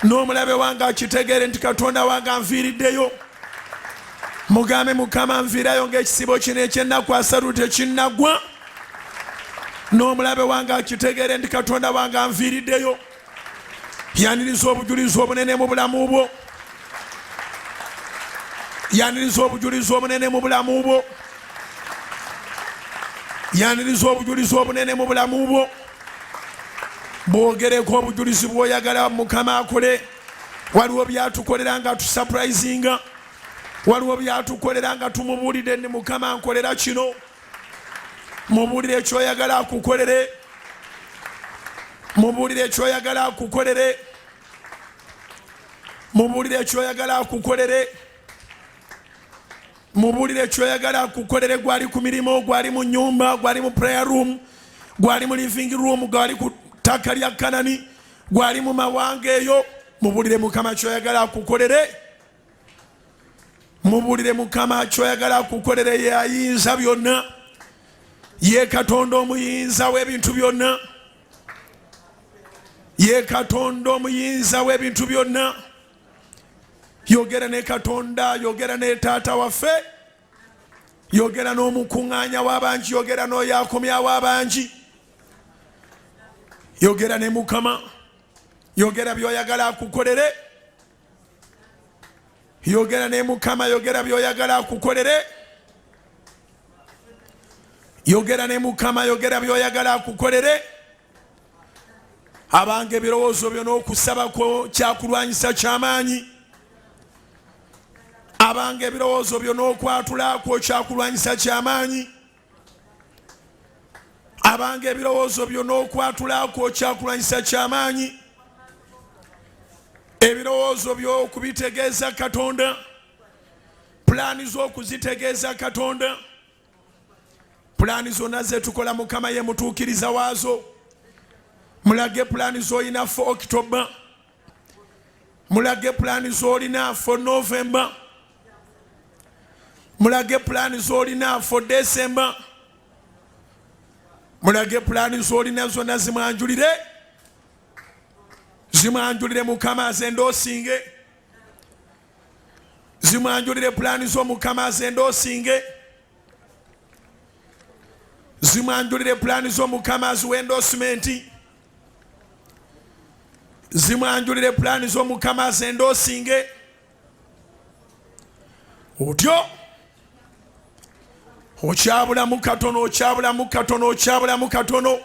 N'omulabe wange akitegere nti Katonda wange anviiriddeyo. Mugambe Mukama nviirayo ng'ekisibo kino eky'ennaku 3 tekinnaggwa. N'omulabe wange akitegere nti Katonda wange anviiriddeyo. Yaniriza obujulizi obunene mu bulamu bwo. Yaniriza obujulizi obunene mu bulamu bwo. Yaniriza obujulizi obunene mu bulamu bwo. Bwogereko obujulizi bw'oyagala Mukama akole. Waliwo byatukolera nga tusupurizinga. Waliwo byatukolera nga tumubuulidde ndi Mukama ankolera kino. Mubuulire ekyoyagala akukolere. Mubuulire ekyoyagala akukolere. Mubuulire ekyoyagala akukolere. Mubuulire ekyoyagala akukolere. Gwali ku mirimu, gwali mu nnyumba, gwali mu prayer room, gwali mu living room, gwali ku ttaka lya Kanani, gwali mu mawanga eyo. Mubuulire Mukama kyoyagala akukolere. Mubuulire Mukama kyoyagala akukolere. Ye ayinza byonna. Ye Katonda omuyinza w'ebintu byonna. Ye Katonda omuyinza w'ebintu byonna. Yogera ne Katonda, yogera ne Taata waffe, yogera n'omukuŋŋaanya w'abangi, yogera n'oyo akomyawo abangi. Yogera ne Mukama, yogera by'oyagala akukolere. Yogera ne Mukama, yogera by'oyagala akukolere. Yogera ne Mukama, yogera by'oyagala akukolere. Abange ebirowoozo byo n'okusaba kwo kyakulwanyisa ky'amaanyi. abange ebirowoozo byo n'okwatula kwokyakulwanyisa ky'amaanyi abange ebirowoozo byo n'okwatula kwokyakulwanyisa ky'amaanyi ebirowoozo byo okubitegeeza Katonda pulaani z'okuzitegeeza Katonda pulaani zonna zetukola Mukama ye mutuukiriza waazo mulage pulaani z'olina for October mulage pulaani z'olina for November mulage pulaani z'olina for December mulage pulaani z'olina zonna zimwanjulire Mukama aze ndoosinge zimwanjulire pulaani z'Omukama aze ndoosinge zimwanjulire pulaani z'Omukama aziwe endorsement zimwanjulire pulaani z'Omukama aze ndoosinge otyo okyabulamu katono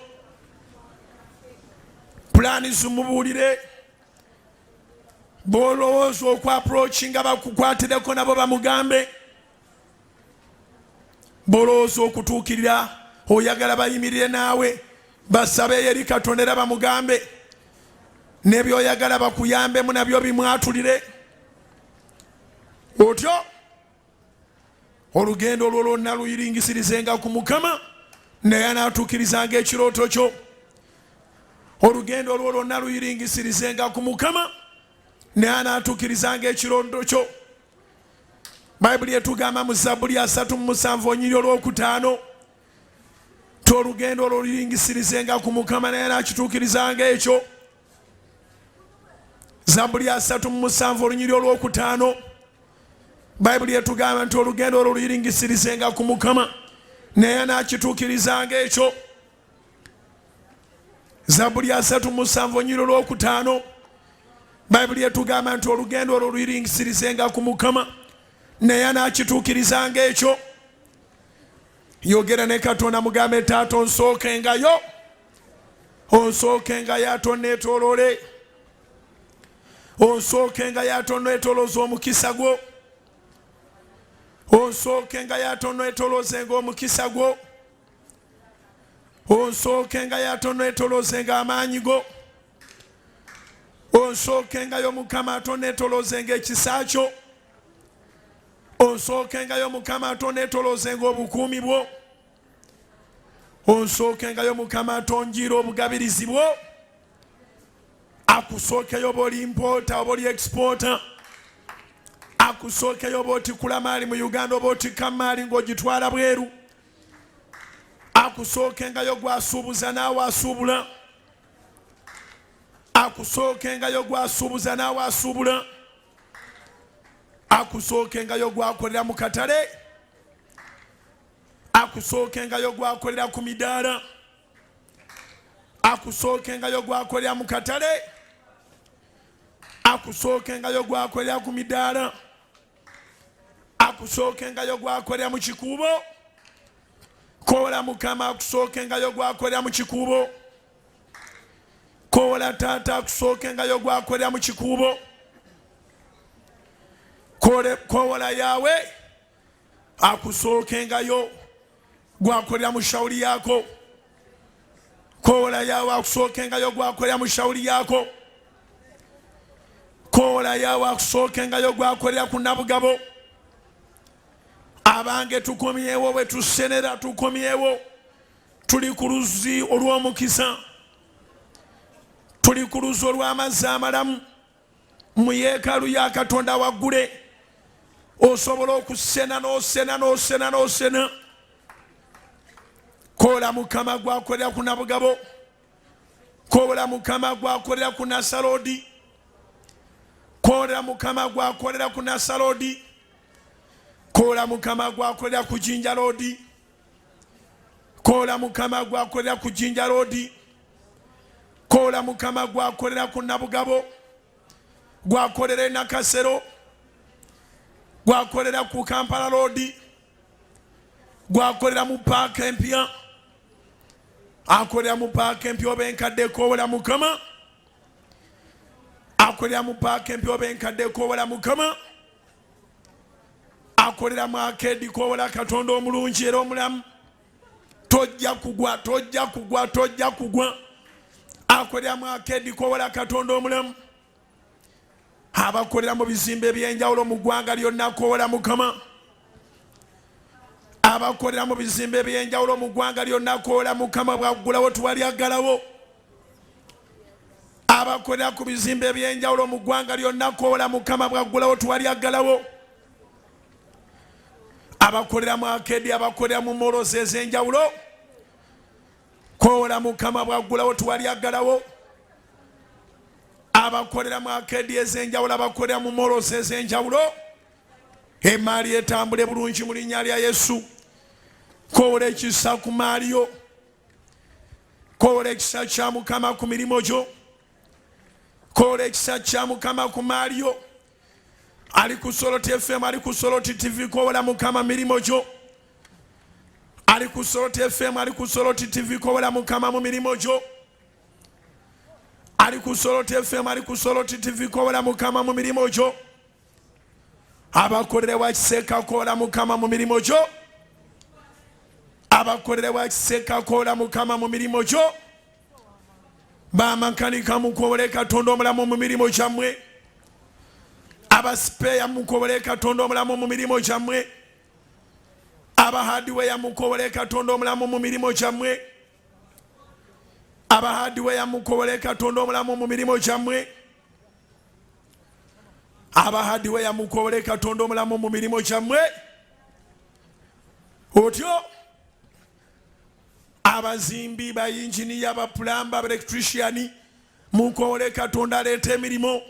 pulaani zimubuulire b'olowooza okwaprochinga bakukwatireko nabo bamugambe b'olowooza okutuukirira oyagala bayimirire naawe basabe eri Katonda era bamugambe n'ebyoyagala bakuyambemu nabyo bimwatulire otyo olugendo olwo lwonna luyiringisirizenga ku Mukama naye anaatuukirizanga ekirooto kyo olugendo olwo lwonna luyiringisirizenga ku Mukama naye anaatuukirizanga ekirooto kyo Bayibuli etugamba mu Zabbuli 37:5 ti olugendo olwo luyiringisirizenga ku Mukama naye anaakituukirizanga ekyo Zabbuli 37:5 Bayibuli etugamba nti olugendo olwo luyiringisirizenga ku Mukama naye anaakituukirizanga ekyo Zabbuli 37:5 Bayibuli etugamba nti olugendo olwo luyiringisirizenga ku Mukama naye anaakituukirizanga ekyo yogera ne Katonda mugambe Taata onsookengayo atonneetoolole onsookengayo atonneetoolooza omukisa gwo onsookengayo atonneetooloozenga omukisa gwo onsookengayo atonneetooloozenga amaanyi go onsookengayo Mukama atonneetooloozenga ekisa kyo onsookengayo Mukama atonneetooloozenga obukuumi bwo onsookengayo Mukama atonjiira obugabirizi bwo akusookeyo b'oli importa oba oli exporta akusookeyo oba otikula maali mu Uganda oba otikka maali ng'ogitwala bweru akusookengayo gwasuubuza naawe asuubula akusookengayo gwasuubuza naawe asuubula akusookengayo gwakolera mu katale akusookengayo gwakolera ku midaala akusookengayo gwakolera mu katale akusookengayo gwakolera ku midaala akusookengayo gwakolera mu kikuubo koola Mukama akusookengayo gwakolera mu kikuubo koola Taata akusookengayo gwakolera mu kikuubo koola Yahwe akusookengayo gwakolera mu shawuli yaako koola Yahwe akusookengayo gwakolera mu shawuli yaako koola Yahwe akusookengayo gwakolera ku nabugabo abange tukomyewo bwe tusenera tukomyewo tuli ku luzzi olw'omukisa tuli ku luzzi olw'amazzi amalamu mu yeekaalu ya Katonda waggule osobola okusena n'osena koola Mukama gwakolera ku nabugabo koola Mukama gwakolera ku Nasaloodi koola Mukama gwakolera ku Nasaloodi koola Mukama gwakolera ku Jinja Road koola Mukama gwakolera ku Jinja Road koola Mukama gwakolera ku nabugabo gwakolera Nakasero gwakolera ku Kampala Road gwakolera mu paaka empya akolera mu paaka empya oba enkadde koola Mukama akolera mu paaka empya oba enkadde koola Mukama akolera mu Akedi Koowola Katonda omulungi era omulamu. Tojja kugwa, tojja kugwa, tojja kugwa. Akolera mu Akedi Koowola Katonda omulamu. Abakolera mu bizimbe ebyenjawulo mu ggwanga lyonna Koowola Mukama. Abakolera mu bizimbe ebyenjawulo mu ggwanga lyonna Koowola Mukama bwaggulawo tuwali aggalawo. Abakolera ku bizimbe ebyenjawulo mu ggwanga lyonna Koowola Mukama bwaggulawo tuwali aggalawo. Abakolera mu Akedi, abakolera mu morosi ez'enjawulo Koowola Mukama bwaggulawo tuwali aggalawo. Abakolera mu Akedi ez'enjawulo, abakolera mu morosi ez'enjawulo, emaali etambule bulungi mu linnya lya Yesu. Koowola ekisa ku maaliyo, koowola ekisa kya Mukama ku mirimu gyo, koowola ekisa kya Mukama ku maaliyo. Ali ku Soroti FM, ali ku Soroti TV, Koowola Mukama mirimu gyo. Ali ku Soroti FM, ali ku Soroti TV, Koowola Mukama mu mirimu gyo. Ali ku Soroti FM, ali ku Soroti TV, Koowola Mukama mu mirimu gyo. Abakolere wa Kiseeka, Koowola Mukama mu mirimu gyo. Abakolere wa Kiseeka, Koowola Mukama mu mirimu gyo. Bamakanika mukoowole Katonda omulamu mu mirimu gyammwe. Abasipeya mukoowole Katonda omulamu mu mirimu gyammwe. Abahadiweya mukoowole Katonda omulamu mu mirimu gyammwe. Abahadiweya mukoowole Katonda omulamu mu mirimu gyammwe. Abahadiweya mukoowole Katonda omulamu mu mirimu gyammwe. Otyo abazimbi, bayinginiya, bapulamba, abaelectrician mukoowole Katonda aleeta emirimu.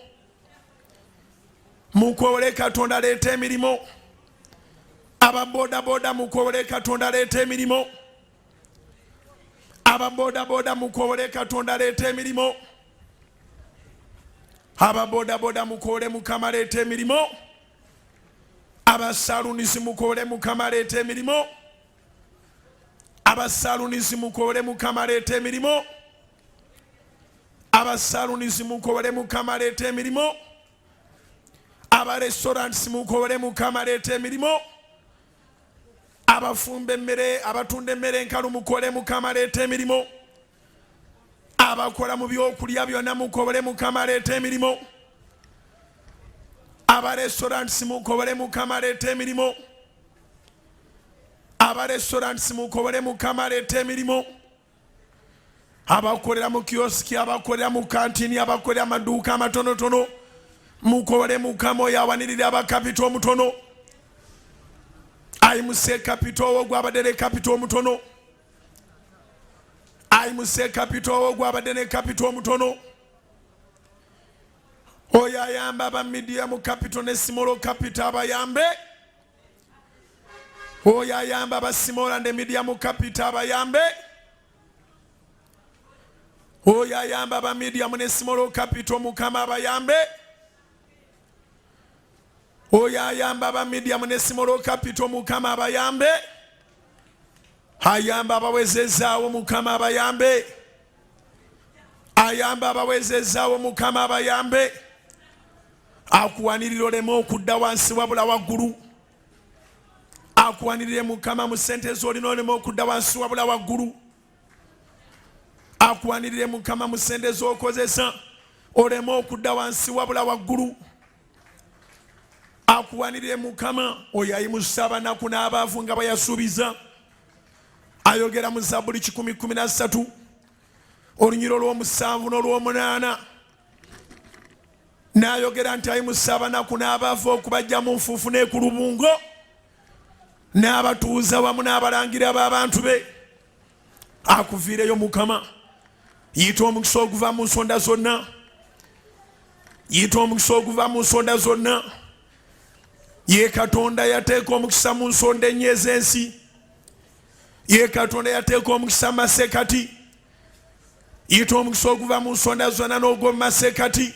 Mukoowole Katonda aleeta emirimu. Ababodaboda mukoowole Katonda aleeta emirimu. Ababodaboda mukoowole Katonda aleeta emirimu. Ababodaboda mukoowole Mukama aleeta emirimu. Abasalunisi mukoowole Mukama aleeta emirimu. Abasalunisi mukoowole Mukama aleeta emirimu. Abasalunisi mukoowole Mukama aleeta emirimu. Abarestaurants mukoowole Mukama aleeta emirimu. Abafumba emmere, abatunda emmere enkalu mukoowole Mukama aleeta emirimu. Abakola mu byokulya byonna mukoowole Mukama aleeta emirimu. Abarestaurants mukoowole Mukama aleeta emirimu. Abarestaurants mukoowole Mukama aleeta emirimu. Abakolera mu kioski, abakolera mu kantini, abakolera amaduuka amatonotono mukoowole Mukama oyo awanirira abakapito omutono. Ayimuse kapito owo gwabadde ne kapito omutono. Ayimuse kapito owo gwabadde ne kapito omutono. Oyo ayamba aba medium kapito ne small kapito abayambe. Oyo ayamba aba small and medium kapito abayambe. Oyo ayamba aba medium ne small kapito Mukama abayambe. Oyo ayamba aba medium ne small kapito Mukama abayambe. Ayamba abawezezaawo Mukama abayambe. Ayamba abawezezaawo Mukama abayambe. Akuwanirira olema okudda wansi wabula waggulu. Akuwanirire Mukama mu ssente z'olina olema okudda wansi wabula waggulu. Akuwanirire Mukama mu ssente z'okozesa olema okudda wansi wabula waggulu. Akuwanirire Mukama oyo ayimusa abanaku n'abaavu nga bayasuubiza. Ayogera mu Zabbuli 113 olunyiro lw'omusanvu n'olw'omunaana. N'ayogera nti ayimusa abanaku n'abaavu okubajja mu nfuufu n'ekulubungo n'abatuuza wamu n'abalangira b'abantu be. Akuviireyo Mukama. Yita omukisa oguva mu nsonda zonna. Yita omukisa oguva mu nsonda zonna. Ye Katonda yateeka omukisa mu nsonda ennya ez'ensi. Ye Katonda yateeka omukisa mu masekkati. Yita omukisa oguva mu nsonda zonna n'ogw'omu masekkati.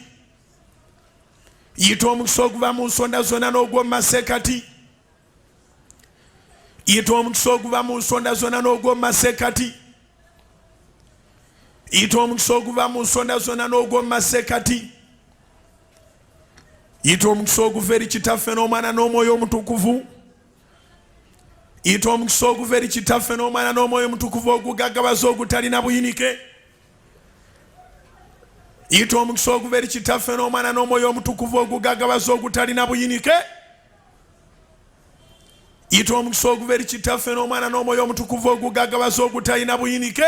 Yita omukisa oguva mu nsonda zonna n'ogw'omu masekkati. Yita omukisa oguva mu nsonda zonna n'ogw'omu masekkati. Yita omukisa oguva mu nsonda zonna n'ogw'omu masekkati. Yita omukisa oguva eri Kitaffe n'Omwana n'Omwoyo Omutukuvu. Ita omukisa oguva eri Kitaffe n'Omwana n'Omwoyo Omutukuvu ogugaggawaza ogutalina buyinike. Ita omukisa oguva eri Kitaffe n'Omwana n'Omwoyo Omutukuvu ogugaggawaza ogutalina buyinike. Ita omukisa oguva eri Kitaffe n'Omwana n'Omwoyo Omutukuvu ogugaggawaza ogutalina buyinike.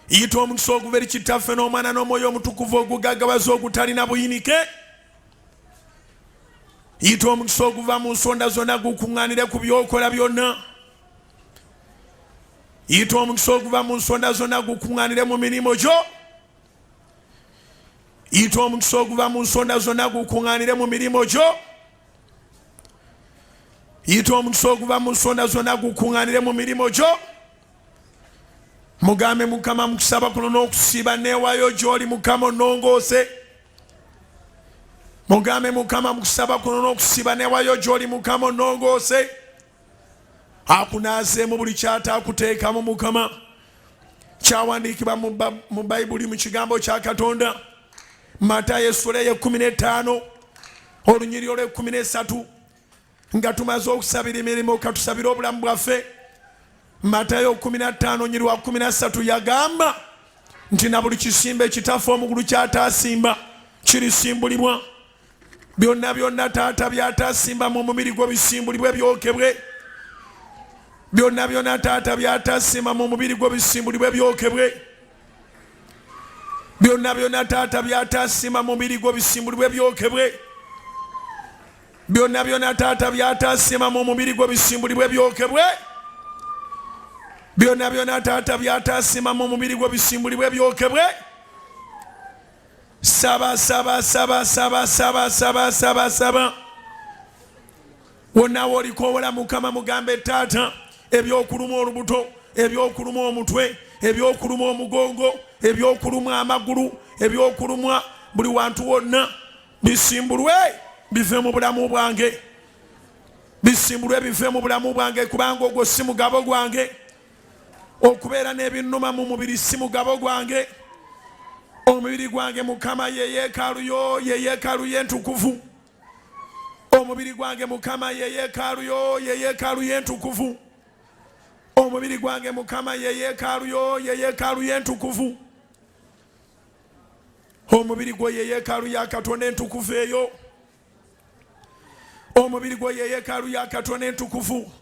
Ita omukisa oguva eri Kitaffe n'Omwana n'Omwoyo Omutukuvu ogugaggawaza ogutalina buyinike. Ita omukisa oguva mu nsonda zonna gukuŋŋaanire ku byokola byonna. Ita omukisa oguva mu nsonda zonna gukuŋŋaanire mu mirimu gyo. Ita omukisa oguva mu nsonda zonna gukuŋŋaanire mu mirimu gyo. Ita omukisa oguva mu nsonda zonna gukuŋŋaanire mu mirimu gyo. Mugambe Mukama mukusaba kuno n'okusiiba neewaayo gy'oli Mukama onnongoose. Mugambe Mukama mukusaba kuno n'okusiiba neewaayo gy'oli Mukama onnongoose. Akunaazeemu buli kyataakuteekamu Mukama. Kyawandiikibwa mu Bayibuli mu kigambo kya Katonda. Matayo essula ye 15 olunyiriri olwe 13 nga tumaze okusabira emirimu katusabire obulamu bwaffe. Matayo 15 onyiri wa 13 yagamba nti na buli kisimbe Kitaffe omugulu kyataasimba kirisimbulibwa. Byonna byonna Taata byataasimba mu mubiri gwe bisimbulibwe byokebwe. Byonna byonna Taata byataasimba mu mubiri gwe bisimbulibwe byokebwe. Byonna byonna Taata byataasimba mu mubiri gwe bisimbulibwe byokebwe. Byonna byonna Taata byataasimba mu mubiri gwe bisimbulibwe byokebwe. Byonna byonna Taata byataasimba mu mubiri gwe bisimbulibwe byokebwe. Saba saba saba saba saba saba saba saba. Wonna wolikoowola Mukama mugambe Taata ebyokuluma olubuto, ebyokuluma omutwe, ebyokuluma omugongo, ebyokuluma amagulu, ebyokuluma buli wantu wonna bisimbulwe bive mu bulamu bwange. Bisimbulwe bive mu bulamu bwange kubanga ogwo si mugabo gwange. Okubeera n'ebinnuma mu mubiri si mugabo gwange. Omubiri gwange Mukama ye yeekaalu yo, ye yeekaalu y'entukuvu. Omubiri gwange Mukama ye yeekaalu yo, ye yeekaalu y'entukuvu. Omubiri gwange Mukama ye yeekaalu yo, ye yeekaalu y'entukuvu. Omubiri gwo ye yeekaalu ya Katonda entukuvu eyo. Omubiri gwo ye yeekaalu ya Katonda entukuvu.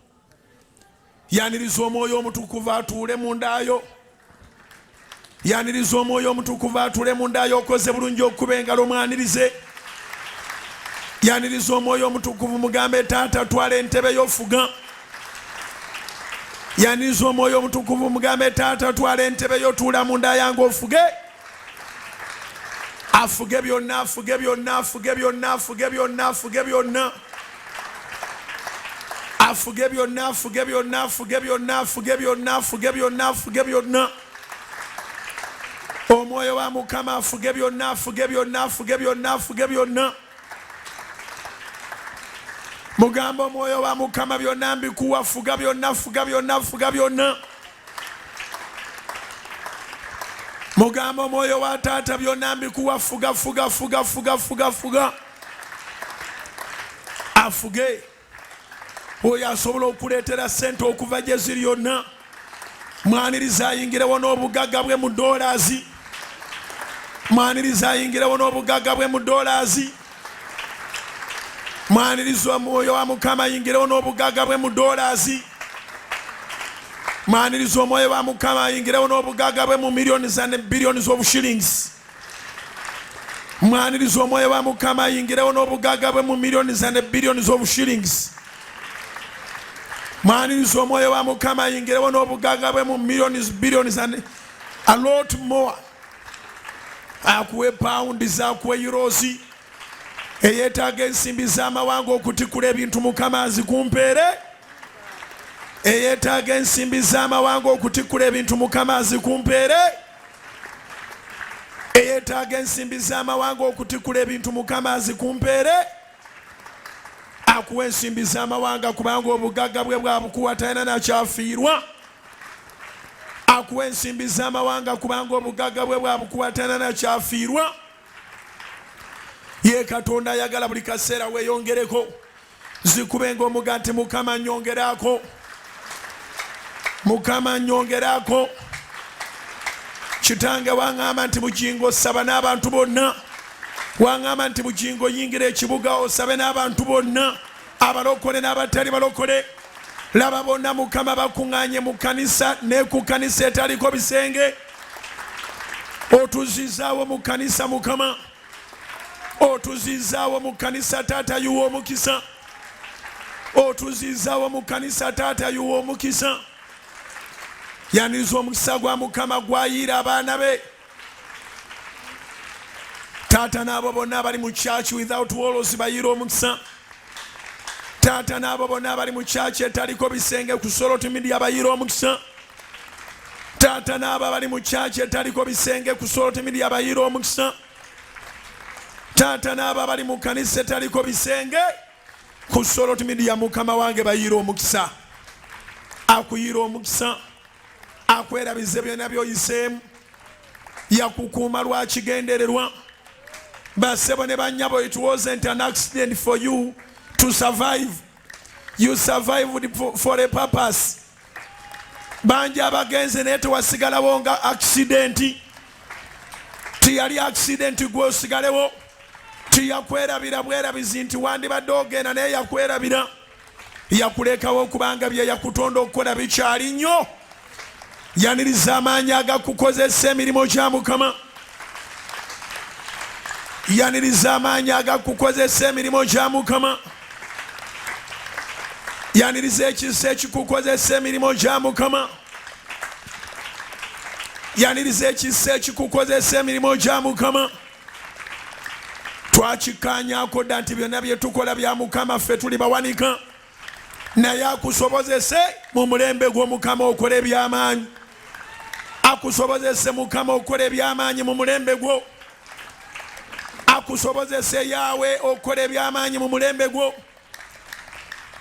Yaniriza Omwoyo Omutukuvu atuule mu ndaayo. Yaniriza Omwoyo Omutukuvu atuule mu ndaayo. Okoze bulungi okuba engalo mwanirize. Yaniriza Omwoyo Omutukuvu mugambe Taata twala entebe y'ofuga. Yaniriza Omwoyo Omutukuvu mugambe Taata twala entebe y'otuula mu nda yange ofuge. Afuge byonna, afuge byonna, afuge byonna, afuge byonna, afuge byonna. Afuge byonna, afuge byonna, afuge byonna, afuge byonna, afuge byonna, afuge byonna. Omwoyo wa Mukama afuge byonna, afuge byonna, afuge byonna, afuge byonna. Mugamba Omwoyo wa Mukama byonna mbikuwa, fuga byonna, fuga byonna, fuga byonna. Mugamba Omwoyo wa Taata byonna mbikuwa, fuga, fuga, fuga, fuga, fuga, fuga. Afuge. Oyo asobola okuleetera ssente okuva gye ziri yonna. Mwaniriza ayingirewo n'obugagga bwe mu dollars. Mwaniriza ayingirewo n'obugagga bwe mu dollars. Mwaniriza Omwoyo wa Mukama ayingirewo n'obugagga bwe mu dollars. Mwaniriza Omwoyo wa Mukama ayingirewo n'obugagga bwe mu millions and billions of shillings. Mwaniriza Omwoyo wa Mukama ayingirewo n'obugagga bwe mu millions and billions of shillings. Mwaniriza Omwoyo wa Mukama ayingirewo n'obugagga bwe mu millions, billions and a lot more. Akuwe pounds, akuwe euros. Eyeetaaga ensimbi z'amawanga okutikula ebintu Mukama azikumpeere. Eyeetaaga ensimbi z'amawanga okutikula ebintu Mukama azikumpeere. Eyeetaaga ensimbi z'amawanga okutikula ebintu Mukama azikumpeere. Akuwa ensimbi z'amawanga kubanga obugagga bwe bwabukuwa talina nakyafiirwa. Akuwa ensimbi z'amawanga kubanga obugagga bwe bwabukuwa talina nakyafiirwa. Ye Katonda ayagala buli kaseera weeyongereko. zikubenga omugati. Mukama nyongerako, Mukama nyongerako. Kitange waŋŋamba nti bugingo saba n'abantu bonna, waŋŋamba nti bugingo yingira ekibuga osabe n'abantu bonna, abalokole n'abatali balokole. Laba bonna Mukama bakuŋŋaanye mu kanisa ne ku kanisa etaliko bisenge. Otuzizaawo mu kanisa Mukama, otuzizaawo mu kanisa Taata yuwa omukisa, otuzizaawo mu kanisa Taata yuwa omukisa. Yaniriza omukisa gwa Mukama gwayiira abaana be. Taata n'abo bonna abali mu church without walls bayiira omukisa. Taata n'abo bonna abali mu church etaliko bisenge ku Soroti Media bayiira omukisa. Taata n'abo abali mu church etaliko bisenge ku Soroti Media bayiira omukisa. Taata n'abo abali mu kanisa etaliko bisenge ku Soroti Media Mukama wange bayiira omukisa. Akuyiira omukisa, akwerabize byonna by'oyiseemu, yakukuuma lwa kigendererwa. Basebo ne bannyabo, it wasn't an accident for you to survive. You survived for a purpose. Bangi abagenze naye tewasigalawo nga accident. Tiyali accident gwe osigalewo. Tiyakwerabira bwerabizi nti wandibadde ogenda naye yakwerabira. Yakulekawo okubanga bye yakutonda okukola bikyali nnyo. Yaniriza amaanyi agakukozesa emirimu gya Mukama. Yaniriza amaanyi agakukozesa emirimu gya Mukama. Yaniriza ekisa ekikukozesa emirimu gya Mukama. Yaniriza ekisa ekikukozesa emirimu gya Mukama. Twakikaanyaako dda nti byonna bye tukola bya Mukama, ffe tuli bawanika. Naye akusobozese mu mulembe gw'Omukama okole eby'amaanyi. Akusobozese Mukama okole eby'amaanyi mu mulembe gwo. Akusobozese Yaawe okole eby'amaanyi mu mulembe gwo.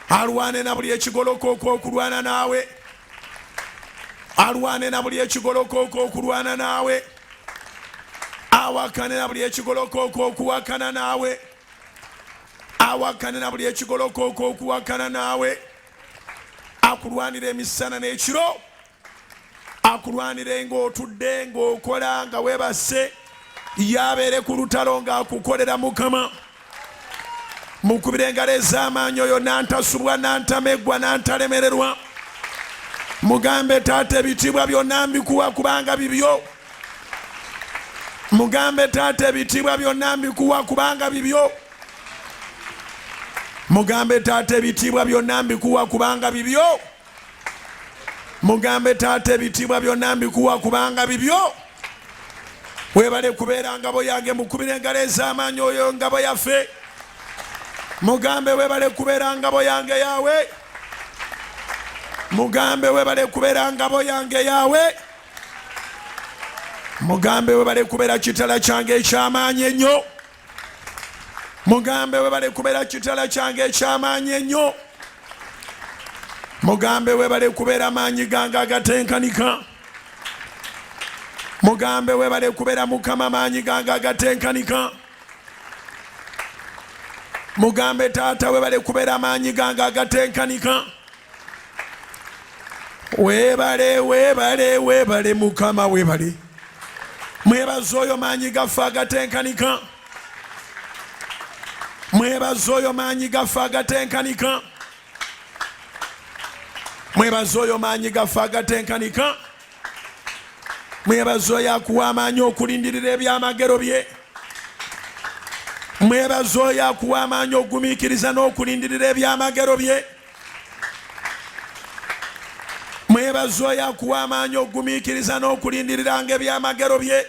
Alwane na buli ekigolokooko okulwana naawe. Alwane na buli ekigolokooko okulwana naawe. Awakane na buli ekigolokooko okuwakana naawe. Awakane na buli ekigolokooko okuwakana naawe. Akulwanira emisana n'ekiro. Akulwanire ng'otudde ng'okola nga weebase. Yabeere ku lutalo ng'akukolera Mukama. Mukubire engalo ez'amaanyi oyo n'antasubwa n'antameggwa n'antalemererwa. Mugambe Taata ebitiibwa byonna mbikuwa kubanga bibyo. Mugambe Taata ebitiibwa byonna mbikuwa kubanga bibyo. Mugambe Taata ebitiibwa byonna mbikuwa kubanga bibyo. Mugambe Taata ebitiibwa byonna mbikuwa kubanga bibyo. Weebale kubeera ngabo yange, mukubire engalo ez'amaanyi oyo ngabo yaffe. Mugambe weebale kubeera ngabo yange Yaawe. Mugambe weebale kubeera ngabo yange Yaawe. Mugambe weebale kubeera kitala kyange eky'amaanyi ennyo. Mugambe weebale kubeera kitala kyange eky'amaanyi ennyo. Mugambe weebale kubeera maanyi gange agatenkanika. Mugambe weebale kubeera Mukama maanyi gange agatenkanika. Mugambe Taata weebale kubeera maanyi gange agatenkanika. Weebale weebale weebale Mukama weebale. Mwebaze oyo maanyi gaffe agatenkanika. Mwebaze oyo maanyi gaffe agatenkanika. Mwebaze oyo maanyi gaffe agatenkanika. Mwebaze oyo akuwa amaanyi okulindirira ebyamagero bye. Mwebaze oyo akuwa amaanyi okugumiikiriza n'okulindirira ebyamagero bye. Mwebaze oyo akuwa amaanyi okugumiikiriza n'okulindiriranga ebyamagero bye.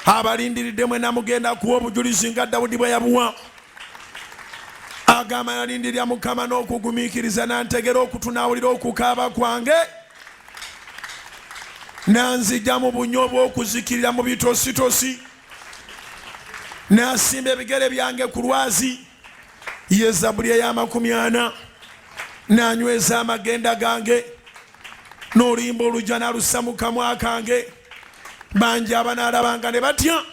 Abalindiridde mwena mugenda kuwa obujulizi nga Dawudi bwe yabuwa. Agamba nalindirira Mukama n'okugumiikiriza, nantegera okutunaawulira okukaaba kwange. Nanzigya mu bunyo bw'okuzikirira mu bitositosi. Nasimba ebigere byange ku lwazi. Ye Zabbuli ey'amakumi 40. Nanyweza amagenda gange. N'oluyimba olujja nalussa mu kamwa kange. Bangi abanaalabanga ne batya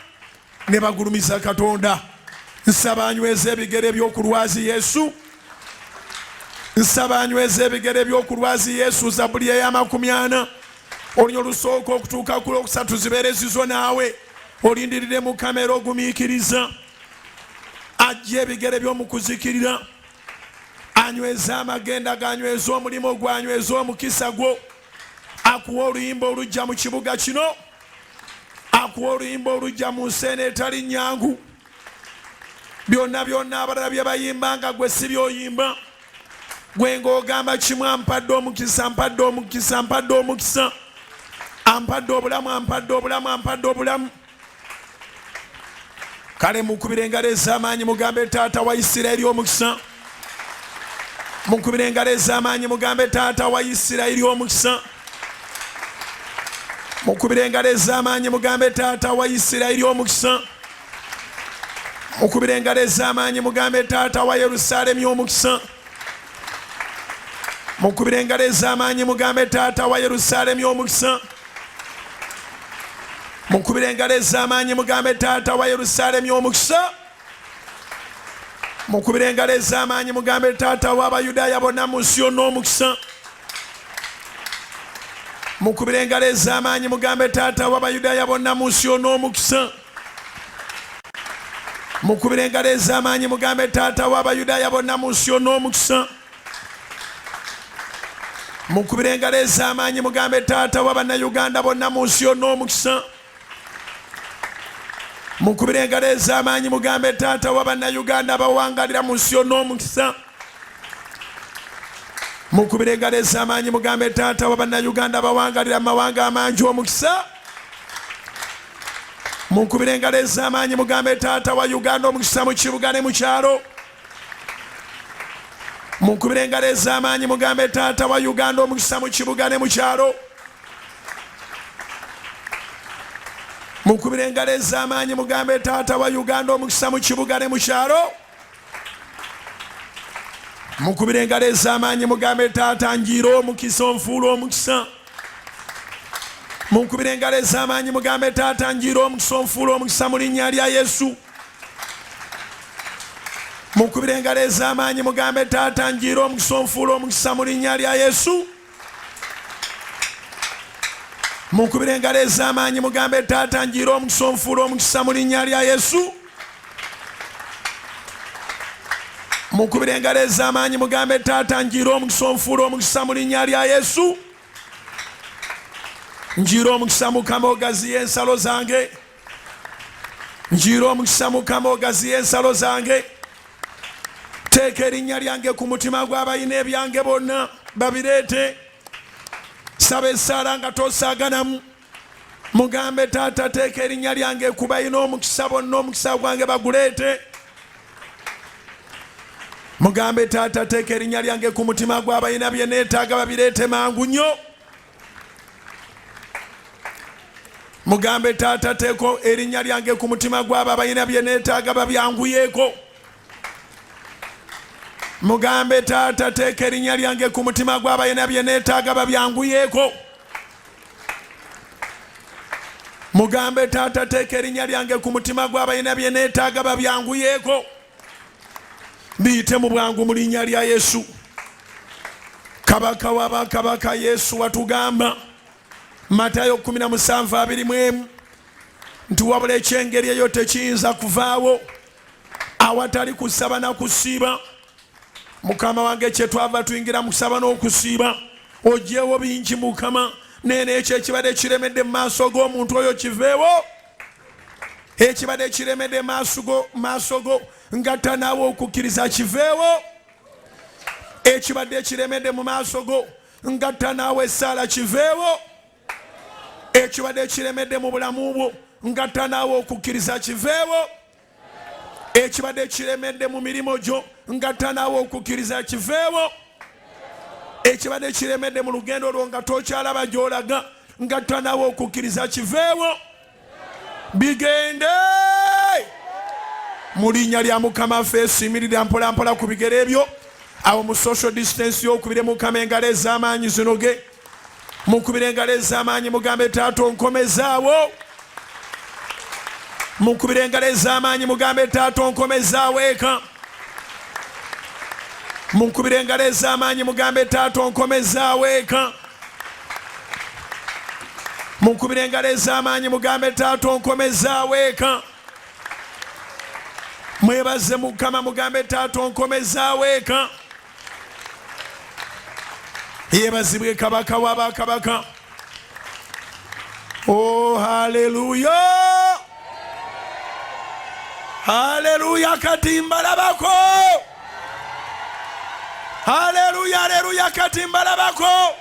ne bagulumiza Katonda. nsaba anyweze ebigere by'okulwazi Yesu. Nsaba anyweze ebigere by'okulwazi Yesu. Zabuli ya 40 olunyo lusooka okutuuka ku lwokusatu zibeere zizo naawe. Olindirire Mukama era ogumiikiriza. Ajja ebigere by'omukuzikirira. Anyweza amagenda ganyweza omulimu gwo, anyweza omukisa gwo. Akuwa oluyimba olujja mu kibuga kino. Akuwa oluyimba olujja mu nsi eno etali nnyangu. Byonna byonna abalala bye bayimba nga gwe si by'oyimba. Gwe ng'ogamba kimu, ampadde omukisa, ampadde omukisa, ampadde omukisa. Ampadde obulamu, ampadde obulamu, ampadde obulamu. Kale mukubire engalo ez'amaanyi mugambe Taata wa Isirayiri omukisa. Mukubire engalo ez'amaanyi mugambe Taata wa Isirayiri omukisa. Mukubire engalo ez'amaanyi mugambe Taata wa Isirayiri omukisa. Mukubire engalo ez'amaanyi mugambe Taata wa Yerusaalemi omukisa. Mukubire engalo ez'amaanyi mugambe Taata wa Yerusaalemi omukisa. Mukubire engalo ez'amaanyi mugambe Taata wa Yerusaalemi omukisa. Mukubire engalo ez'amaanyi mugambe Taata w'Abayudaaya bonna mu nsi yonna omukisa. Mukubire engalo ez'amaanyi mugambe Taata w'Abayudaaya bonna mu nsi yonna omukisa. Mukubire engalo ez'amaanyi mugambe Taata w'Abayudaaya bonna mu nsi yonna omukisa. Mukubire engalo ez'amaanyi mugambe Taata w'Abannayuganda bonna mu nsi yonna omukisa. Mukubire engalo ez'amaanyi mugambe Taata w'Abannayuganda abawangalira mu nsi yonna omukisa. Mukubire engalo ez'amaanyi mugambe Taata w'Abannayuganda abawangalira amawanga amangi omukisa. Mukubire engalo ez'amaanyi mugambe Taata wa Uganda omukisa mu kibuga ne mu kyalo. Mukubire engalo ez'amaanyi mugambe Taata wa Uganda omukisa mu kibuga ne mu kyalo. Mukubire engalo ez'amaanyi mugambe Taata wa Uganda omukisa mu kibuga ne mu kyalo. Mukubire engalo ez'amaanyi mugambe Taata njiira omukisa, onfuula omukisa. Mukubire engalo ez'amaanyi mugambe Taata njiira omukisa, onfuula omukisa mu linnya lya Yesu. Mukubire engalo ez'amaanyi mugambe Taata njiira omukisa, onfuula omukisa mu linnya lya Yesu. Mukubire engalo ez'amaanyi mugambe Taata njiira omukisa, onfuula omukisa mu linnya lya Yesu. Mukubire engalo ez'amaanyi mugambe Taata njiira omukisa, onfuula omukisa mu linnya lya Yesu. Njiira omukisa Mukama ogaziya ensalo zange. Njiira omukisa Mukama ogaziya ensalo zange. Teeka erinnya lyange ku mutima gw'abalina ebyange bonna babireete. Saba essaala nga tosaaganamu. Mugambe Taata teeka erinnya lyange ku balina omukisa bonna, omukisa gwange baguleete. Mugambe Taata teeka erinnya lyange ku mutima gw'abalina bye neetaaga babireete mangu nnyo. Mugambe Taata teeka erinnya lyange ku mutima gw'abo abalina bye neetaaga babyanguyeeko. Mugambe Taata teeka erinnya lyange ku mutima gw'abalina bye neetaaga babyanguyeeko. Mugambe Taata teeka erinnya lyange ku mutima gw'abalina bye neetaaga babyanguyeeko. Biyite mu bwangu mu linnya lya Yesu. Kabaka w'abakabaka Yesu watugamba Matayo 17:21 nti wabula ekyengeri eyo tekiyinza kuvaawo awatali kusaba na kusiiba. Mukama wange kyetwava tuyingira mu kusaba n'okusiiba ogyewo bingi Mukama, nene ekyo ekibadde kiremedde mu maaso g'omuntu oyo kiveewo. Ekibadde kiremedde maaso go ngatta naawe okukkiriza kiveewo. Ekibadde kiremedde mu maaso go ngatta naawe essaala kiveewo. Ekibadde kiremedde mu bulamu bwo ngatta naawe okukkiriza kiveewo. Ekibadde kiremedde mu mirimo gyo ngatta naawe okukkiriza kiveewo. Ekibadde kiremedde mu lugendo lwo nga tokyalaba gy'olaga ngatta naawe okukkiriza kiveewo. Bigende mu linnya lya Mukama ffe. Simirira mpola mpola ku bigere ebyo awo mu social distance y'okubire Mukama engalo ez'amaanyi zinoge. Mukubire engalo ez'amaanyi mugambe Taata onkomezaawo. mukubire engalo ez'amaanyi mugambe taata onkomezaawo eka. Mukubire engalo ez'amaanyi mugambe taata onkomezaawo eka. Mukubire engalo ez'amaanyi mugambe taata onkomezaawo eka. Mwebaze Mukama mugambe taata onkomezaawo eka. Yebazibwe kabaka w'abakabaka. Oh, hallelujah. Hallelujah katimba labako. Hallelujah, hallelujah katimba labako.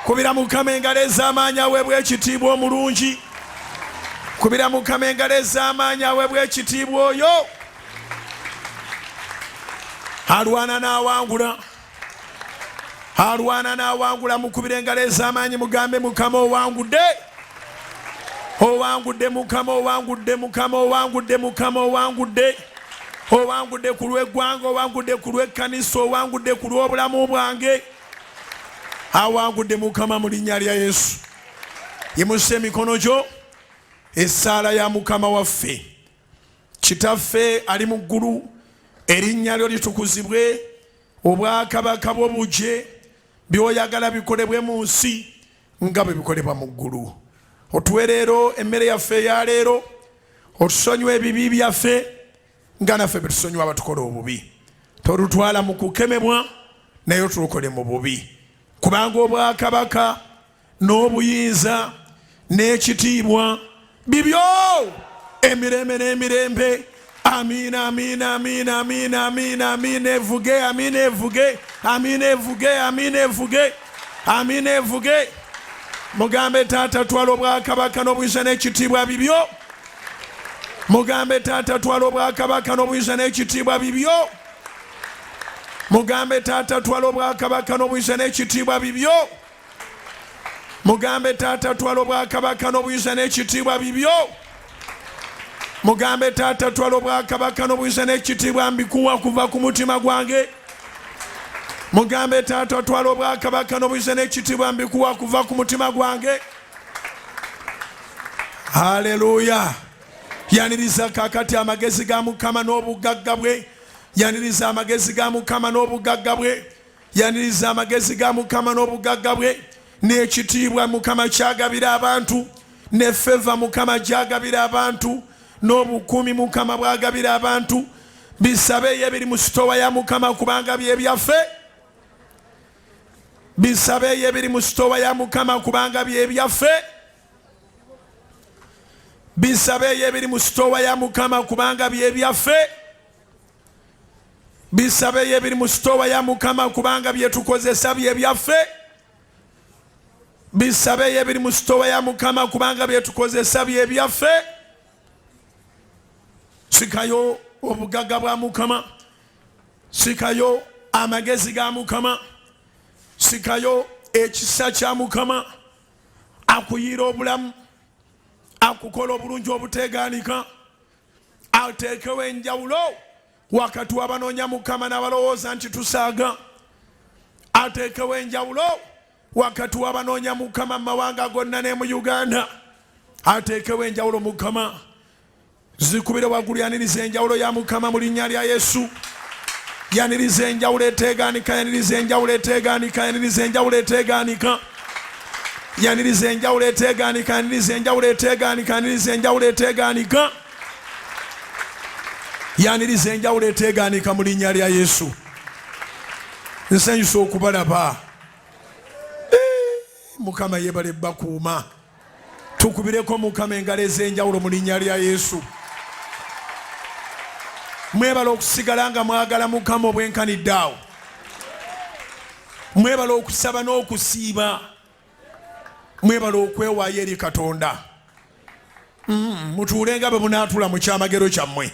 Kubira Mukama engalo ez'amaanyi aweebwa ekitiibwa omulungi. Kubira Mukama engalo ez'amaanyi aweebwa ekitiibwa oyo. Alwana n'awangula. Alwana n'awangula. Mukubire engalo ez'amaanyi mugambe Mukama owangudde. Owangudde Mukama, owangudde Mukama, owangudde Mukama, owangudde. Owangudde ku lw'eggwanga, owangudde ku lw'ekkanisa, owangudde ku lw'obulamu bwange. Awangudde Mukama mu linnya lya Yesu. Yimusa emikono gyo. Essaala ya Mukama waffe. Kitaffe ali mu ggulu, erinnya lyo litukuzibwe, obwakabaka bwo bujje, by'oyagala bikolebwe mu nsi nga bwe bikolebwa mu ggulu. Otuwe leero emmere yaffe eya leero, otusonyiwe ebibi byaffe nga naffe bwe tusonyiwa abatukola obubi. Tolutwala mu kukemebwa naye otulokole mu bubi. Kubanga obwakabaka n'obuyinza n'ekitiibwa bibyo emirembe n'emirembe. Amina, amina, amina, amina, amina, amina evuge, amina evuge, amina evuge, amina evuge, amina evuge. Mugambe taata twala obwakabaka n'obuyinza n'ekitiibwa bibyo. Mugambe taata twala obwakabaka n'obuyinza n'ekitiibwa bibyo. Mugambe taata twala obwakabaka n'obuyinza n'ekitiibwa bibyo. Mugambe taata twala obwakabaka n'obuyinza n'ekitiibwa bibyo. Mugambe taata twala obwakabaka n'obuyinza n'ekitiibwa mbikuwa kuva ku mutima gwange. Mugambe taata twala obwakabaka n'obuyinza n'ekitiibwa mbikuwa kuva ku mutima gwange. Haleluya. Yaniriza kakati amagezi ga Mukama n'obugagga bwe. Yaniriza amagezi ga Mukama n'obugagga bwe. Yaniriza amagezi ga Mukama n'obugagga bwe. N'ekitiibwa Mukama kyagabira abantu. Ne feva Mukama gyagabira abantu. N'obukuumi Mukama bwagabira abantu. Bisabe ye biri mu sitowa ya Mukama kubanga bye byaffe. Bisabe ye biri mu sitowa ya Mukama kubanga bye byaffe. Bisabe ye biri mu sitowa ya Mukama kubanga bye byaffe. Bisabe ye biri mu sitowa ya Mukama kubanga bye tukozesa bye byaffe. Bisabe ye biri mu sitowa ya Mukama kubanga bye tukozesa bye byaffe. Sikayo obugagga bwa Mukama. Sikayo amagezi ga Mukama. Sikayo ekisa kya Mukama. Akuyira obulamu. Akukola obulungi obuteegaanika. Ateekewo enjawulo wakati w'abanoonya Mukama n'abalowooza nti tusaaga. Ateekewo enjawulo wakati w'abanoonya Mukama mu mawanga gonna ne mu Uganda. Ateekewo enjawulo Mukama. Zikubire waggulu yaniriza enjawulo ya Mukama mu linnya lya Yesu. Yaniriza enjawulo eteegaanika, yaniriza enjawulo eteegaanika, yaniriza enjawulo eteegaanika. Yaniriza enjawulo eteegaanika, yaniriza enjawulo eteegaanika, yaniriza enjawulo eteegaanika. Yaniriza enjawulo eteegaanika mu linnya lya Yesu. Nsanyusa okubalaba. Mukama yebale bakuuma. Tukubireko Mukama engalo ez'enjawulo mu linnya lya Yesu. Mwebala okusigala nga mwagala Mukama obwenkanidde awo. Mwebala okusaba n'okusiiba. Mwebala okwewaayo eri Katonda. Mutuule nga bwe munaatula mu kyamagero kyammwe.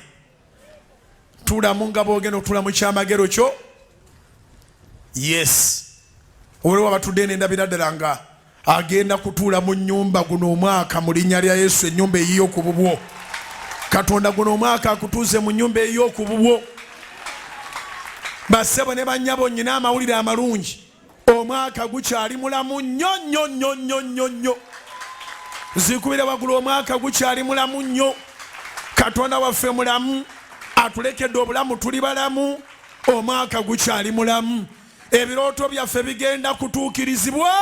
Tuulamu nga boogenda okutula mu kyamagero kyo. Yes. Olwo abatudde n'endabira ddala nga agenda kutuula mu nnyumba guno omwaka mu linnya lya Yesu, ennyumba eyiyo ku bubwo. Katonda guno omwaka akutuuze mu nnyumba eyiyo ku bubwo. Bassebo ne bannyabo nnyina amawulire amalungi. Omwaka gukyali mulamu nnyo nnyo nnyo nnyo nnyo nnyo. nzikubira waggulu omwaka gukyali mulamu nnyo. Katonda waffe mulamu, atulekedde obulamu tuli balamu, omwaka gukyali mulamu. Ebirooto byaffe bigenda kutuukirizibwa.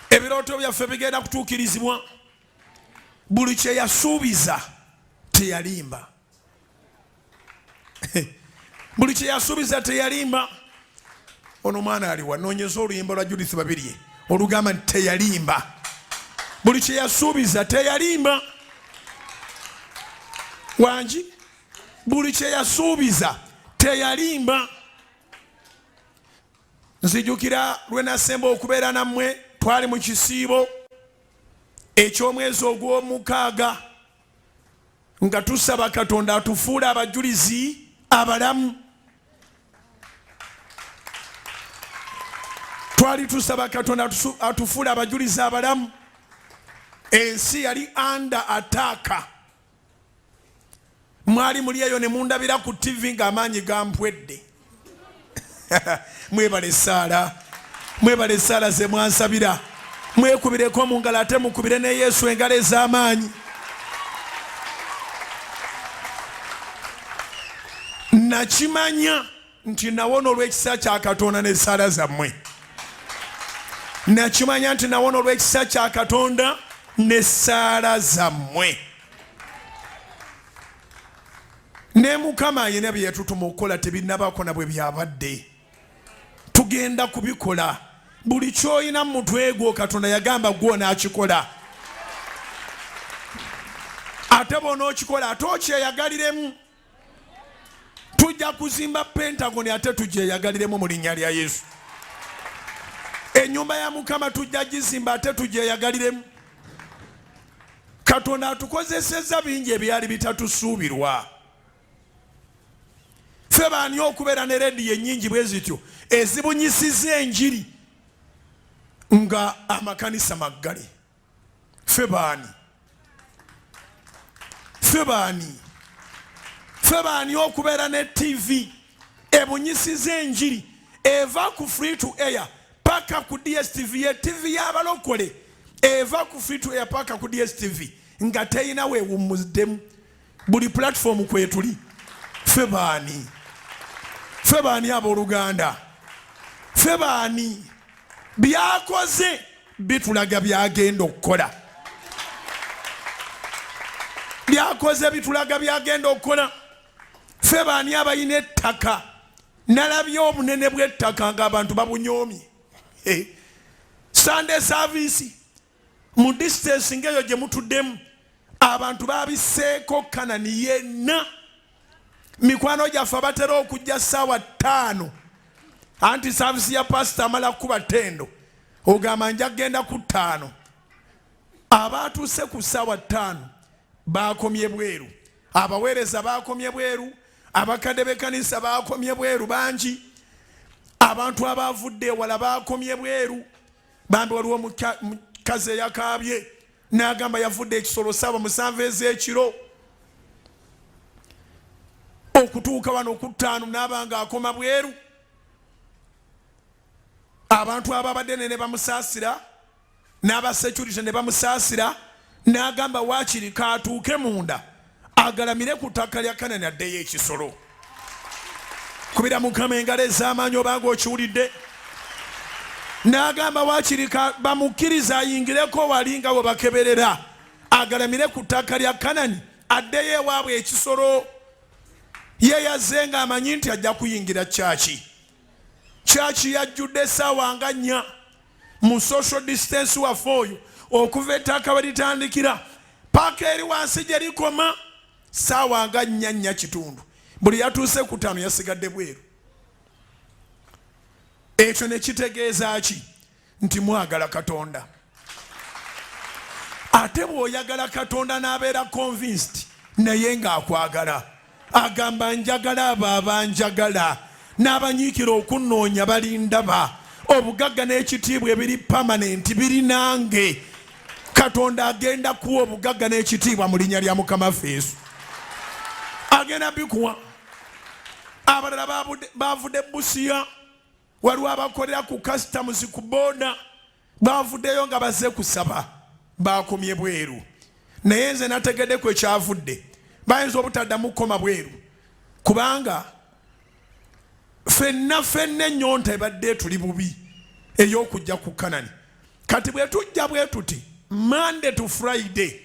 Ebirooto byaffe bigenda kutuukirizibwa. Buli kye yasuubiza teyalimba. Buli kye yasuubiza teyalimba. Ono mwana aliwa noonyeza oluyimba lwa Judith Babirye olugamba nti teyalimba. Buli kye yasuubiza teyalimba. Wangi buli kye yasuubiza teyalimba. Nzijukira lwe nasemba okubeera nammwe twali mu kisiibo eky'omwezi ogw'omukaaga nga tusaba Katonda atufuule abajulizi abalamu. Twali tusaba Katonda atufuule abajulizi abalamu. Ensi yali under attack. Mwali muli eyo ne mundabira ku TV ng'amaanyi gampwedde. Mwebale Saala, mwebale Saala ze mwansabira. Mwekubireko mu ngalo ate mukubire ne Yesu engalo ez'amaanyi. Nakimanya nti nawona olw'ekisa kya Katonda ne Saala zammwe. Nakimanya nti nawona olw'ekisa kya Katonda ne Saala zammwe. Ne Mukama ayina bye yatutuma okukola tebinnabako na bwe byabadde. Tugenda kubikola. Buli kyoyina mu mutwe gwo Katonda yagamba gwo n'akikola. Ate bw'onookikola ate okyeyagaliremu. Tujja kuzimba Pentagon ate tugyeyagaliremu mu linnya lya Yesu. Ennyumba ya Mukama tujja gizimba ate tugyeyagaliremu. Katonda atukozesezza bingi ebyali bitatusuubirwa. Ffe baani okubeera ne rediyo ennyingi bwe zityo ezibunyisiza enjiri nga amakanisa maggale. Ffe baani? Ffe baani? Ffe baani okubeera ne TV ebunyisiza enjiri eva ku free to air paka ku DSTV, ye TV y'abalokole eva ku free to air paka ku DSTV nga teyina weewummuddemu buli platform kwetuli. Ffe baani? Ffe baani abooluganda? Ffe baani? Byakoze bitulaga byagenda okukola. Byakoze bitulaga byagenda okukola. Ffe baani abalina ettaka? Nalabye obunene bw'ettaka ng'abantu babunyoomye. Sunday service mu distance ng'eyo gye mutuddemu abantu babiseeko Kanani yenna. Mikwano gyaffe batera okujja ssaawa 5 anti service ya pastor amala kuba ttendo ogamba nja genda ku 5. Abaatuuse ku ssaawa 5 baakomye bweru. Abaweereza baakomye bweru. Abakadde b'ekkanisa baakomye bweru bangi. Abantu abaavudde ewala baakomye bweru. Bambi waliwo mukazi eyakaabye n'agamba yavudde ekisolo 7 ez'ekiro okutuuka wano ku 5 n'abanga akoma bweru. Abantu ababadde ne bamusaasira n'abasecurity ne bamusaasira n'agamba waakiri kaatuuke munda agalamire ku ttaka lya Kanani addeyo ekisolo. Kubira Mukama engalo ez'amaanyi obanga okiwulidde. N'agamba waakiri bamukkiriza ayingireko wali nga bwe bakeberera agalamire ku ttaka lya Kanani addeyo ewaabwe ekisolo. Ye yazze ng'amanyi nti ajja kuyingira kyaki. Kyaki yajjudde essaawa nga 4 mu social distance waffe oyo okuva ettaka we litandikira paka eri wansi gye likoma ssaawa nga 4 kitundu. Buli yatuuse ku 5 yasigadde bweru. Ekyo ne kitegeeza ki? Nti mwagala Katonda. Ate bw'oyagala Katonda n'abeera convinced naye ng'akwagala. Agamba njagala abo abanjagala n'abanyiikira okunnoonya balindaba. Obugagga n'ekitiibwa ebiri permanent biri nange. Katonda agenda kuwa obugagga n'ekitiibwa mu linnya lya Mukama waffe Yesu. Agenda bikuwa. Abalala baavudde Busia. Waliwo abakolera ku customs ku boda bavuddeyo nga bazze kusaba bakomye bweru naye nze nategedde ku ekyavudde bayinza obutaddamu kukoma bweru kubanga ffenna ennyonta ebadde tuli bubi ey'okujja ku Kanani kati bwe tujja bwe tuti Monday to Friday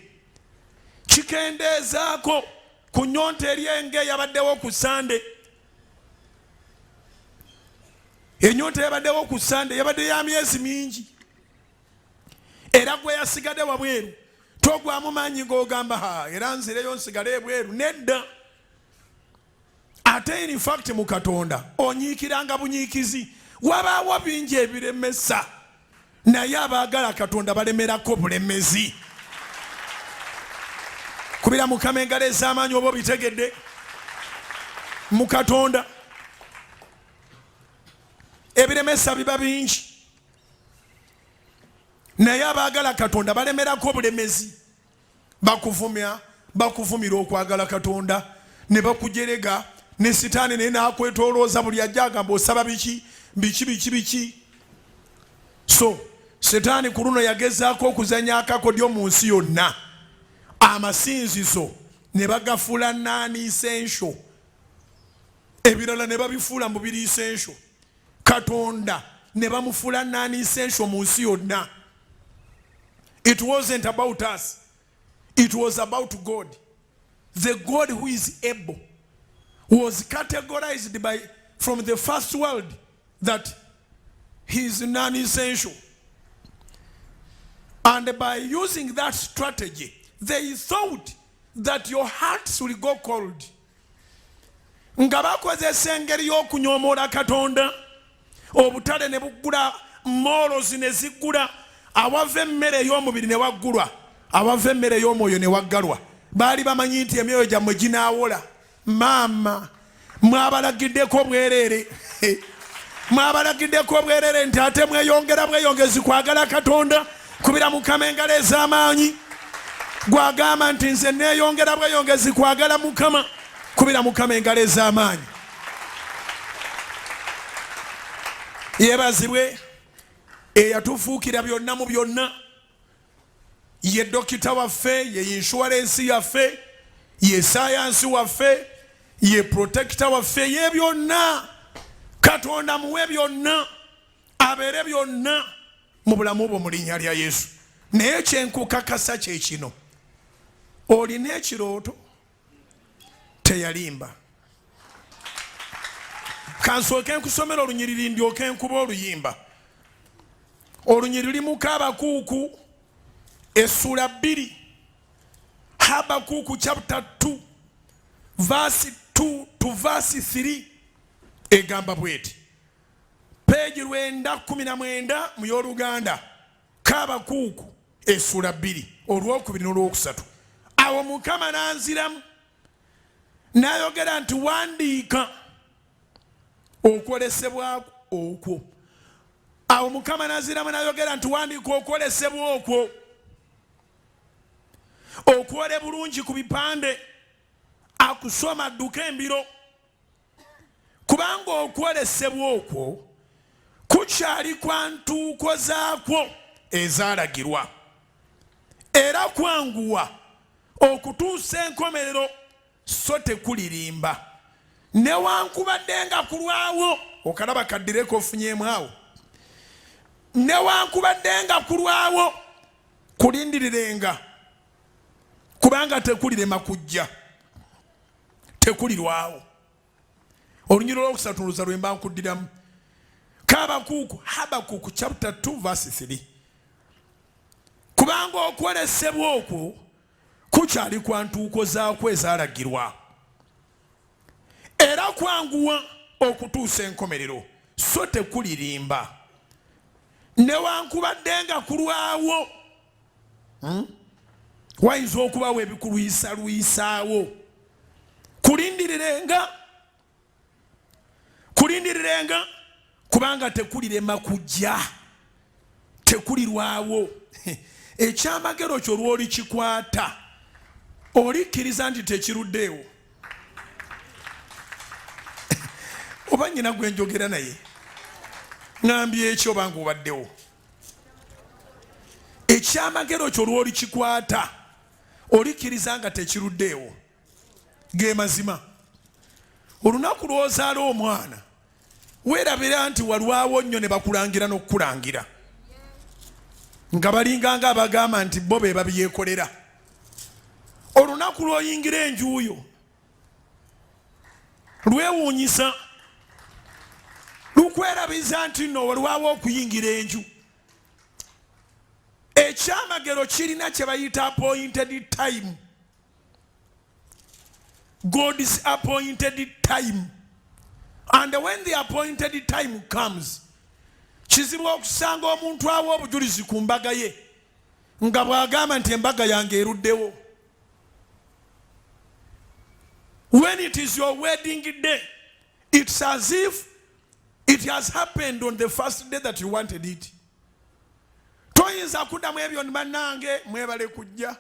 kikendeezaako ku nnyonta eri enge yabaddewo ku Sunday ennyonta yabaddewo ku Sunday yabadde ya myezi mingi era gwe yasigadde wabweru togwamu maanyi ng'ogamba era nzireyo nsigale ebweru nedda ate in fact mu Katonda onyiikiranga bunyiikizi wabaawo bingi ebiremesa naye abaagala Katonda balemerako bulemezi kubira Mukama engalo ez'amaanyi oba obitegedde mu Katonda ebiremesa biba bingi naye abaagala Katonda balemerako bulemezi bakuvumira okwagala Katonda ne bakujerega ne sitaani naye n'akwetolooza buli ajja agamba osaba biki so sitaani ku luno yagezaako okuzanya akakodyo mu nsi yonna amasinzizo ne bagafuula non-essential ebirala ne babifuula mu biri essential Katonda ne bamufuula non-essential mu nsi yonna. It wasn't about us, it was about God. The God who is able was categorized from the first world that he is non-essential. And by using that strategy, they thought that your hearts will go cold. Nga bakozesa engeri y'okunyomoola Katonda obutale ne buggula morals ne ziggula awava emmere ey'omubiri ne waggulwa awava emmere ey'omwoyo ne waggalwa baali bamanyi nti emyoyo gyammwe ginaawola. Maama mwabalagiddeko bwereere mwabalagiddeko bwereere nti ate mweyongera bweyongezi kwagala Katonda kubira Mukama engalo ez'amaanyi gwagamba nti nze neeyongera bweyongezi kwagala Mukama kubira Mukama engalo ez'amaanyi. Yeebazibwe eyatufuukira byonna mu byonna, ye dokita waffe, ye insurance yaffe, ye science waffe, ye protector waffe, ye byonna. Katonda muwe byonna abeere byonna mu bulamu bwo mu linnya lya Yesu. Naye kyenkukakasa kye kino, olina ekirooto teyalimba. Kansooke nkusomera olunyiriri ndyoke nkuba oluyimba. Olunyiriri mu Habakuuku essula 2, Habakuuku chapter 2 verse 2 to verse 3 egamba bweti. Page 919 mu y'Oluganda. Habakuuku essula 2 olwokubiri n'olwokusatu. Awo Mukama n'anziramu n'ayogera nti wandiika okwolesebwa okwo. Awo Mukama n'anziramu n'ayogera nti wandiika okwolesebwa okwo, okwole bulungi ku bipande, akusoma adduka embiro, kubanga okwolesebwa okwo kukyali kwa ntuuko zaakwo ezaalagirwa, era kwanguwa okutuusa enkomerero so tekulirimba. Newankubadde nga kulwawo, okalaba kaddireko ofunyemu awo, newankubadde nga kulwawo kulindirirenga, kubanga tekulirema kujja, tekulirwawo. Olunyiriri olwokusatu luza lwe mba nkuddiramu. Habakuuku chapter 2 verse 3. Kubanga okwolesebwa okwo kukyali kwa ntuuko zaakwo ezaalagirwa, era kwanguwa okutuusa enkomerero so tekulirimba. Newankubadde nga kulwawo, wayinza okubawo ebikulwisalwisaawo, kulindirirenga kubanga tekulirema kujja, tekulirwawo. Ekyamagero kyo lw'oli kikwata olikkiriza nti tekiruddeewo. Oba nnyina gwe njogera naye ngambye ekyo oba ng'obaddewo. ekyamagero kyo lw'oli kikwata olikiriza nga tekiruddeewo ge mazima. Olunaku lw'ozaala omwana weerabira nti walwawo nnyo ne bakulangira n'okukulangira nga balinganga abagamba nti bo be babyekolera. Olunaku lw'oyingira enjuuyo lwewuunyisa lukwerabiza nti nno walwawo okuyingira enju. Ekyamagero kirina kye bayita appointed time. God's appointed time. And when the appointed time comes, kizibu okusanga omuntu awa obujulizi ku mbaga ye nga bw'agamba nti embaga yange eruddewo. When it is your wedding day, it's as if it has happened on the first day that you wanted it. Toyinza kuddamu ebyo ni bannange mwebale kujja